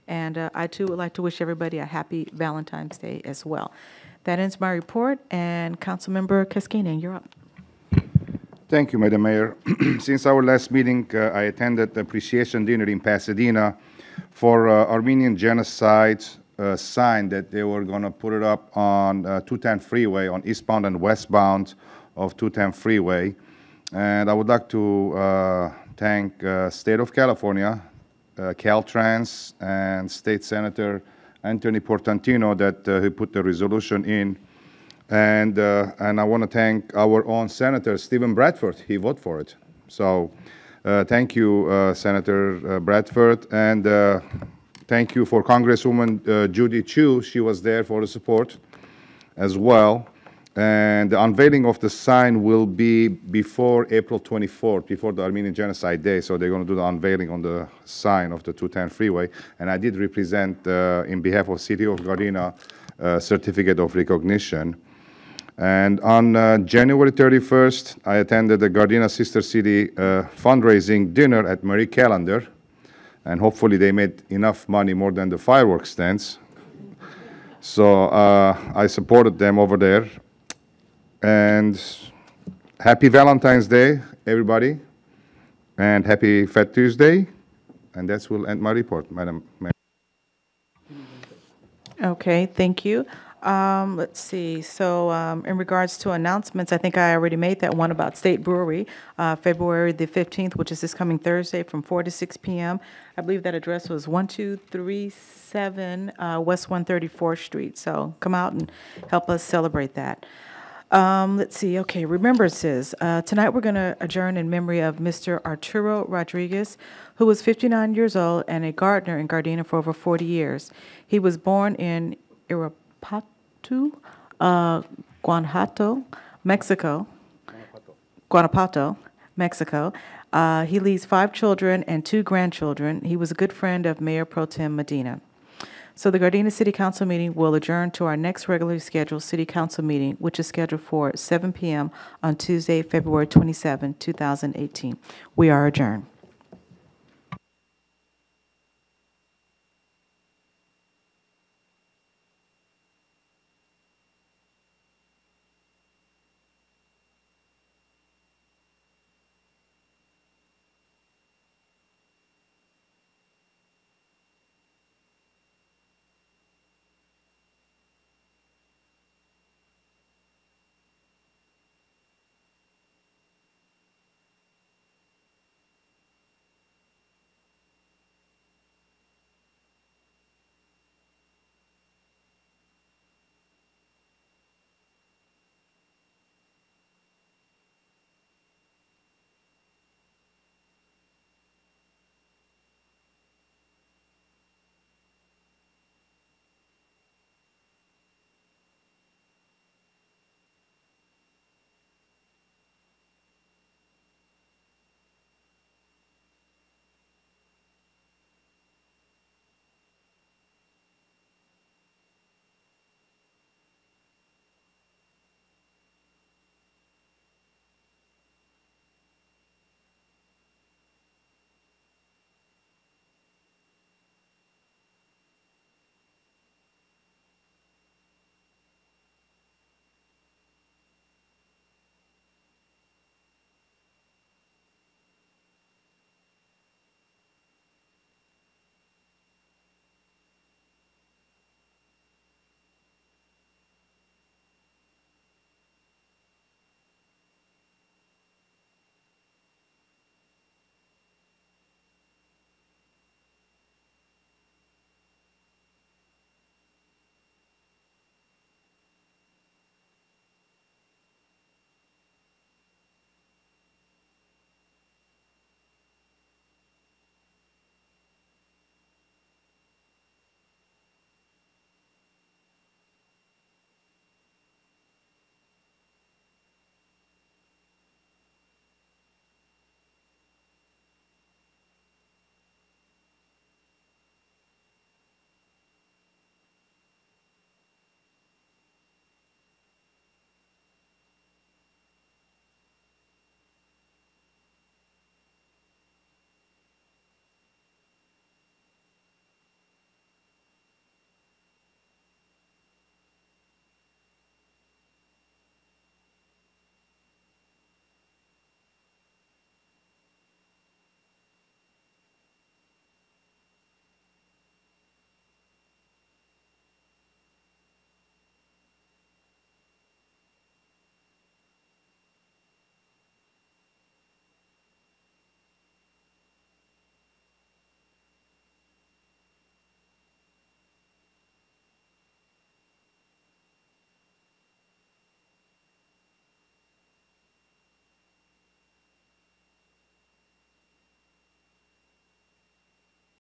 And I, too, would like to wish everybody a happy Valentine's Day as well. That ends my report, and Councilmember Kaskinen, you're up. Thank you, Madam Mayor. Since our last meeting, I attended the appreciation dinner in Pasadena for Armenian genocide sign that they were going to put it up on 210 freeway, on eastbound and westbound of 210 freeway. And I would like to thank State of California, Caltrans, and State Senator Anthony Portantino that he put the resolution in. And I want to thank our own Senator, Stephen Bradford. He voted for it. So thank you, Senator Bradford. And thank you for Congresswoman Judy Chu. She was there for the support as well. And the unveiling of the sign will be before April 24th, before the Armenian Genocide Day. So they're going to do the unveiling on the sign of the 210 freeway. And I did represent, in behalf of City of Gardena, certificate of recognition. And on January 31st, I attended the Gardena Sister City fundraising dinner at Marie Callender, and hopefully they made enough money, more than the fireworks stands. So I supported them over there. And happy Valentine's Day, everybody, and happy Fat Tuesday. And that will end my report, Madam Mayor. Okay, thank you. Let's see. So in regards to announcements, I think I already made that one about State Brewery, February the 15th, which is this coming Thursday from 4 to 6 p.m. I believe that address was 1237 West 134th Street. So come out and help us celebrate that. Let's see. Okay, remembrances. Tonight we're going to adjourn in memory of Mr. Arturo Rodriguez, who was 59 years old and a gardener in Gardena for over 40 years. He was born in Guanajuato, Mexico. Guanajuato, Mexico. He leaves 5 children and 2 grandchildren. He was a good friend of Mayor Pro Tem Medina. So the Gardena City Council meeting will adjourn to our next regularly scheduled City Council meeting, which is scheduled for 7 p.m. on Tuesday, February 27, 2018. We are adjourned.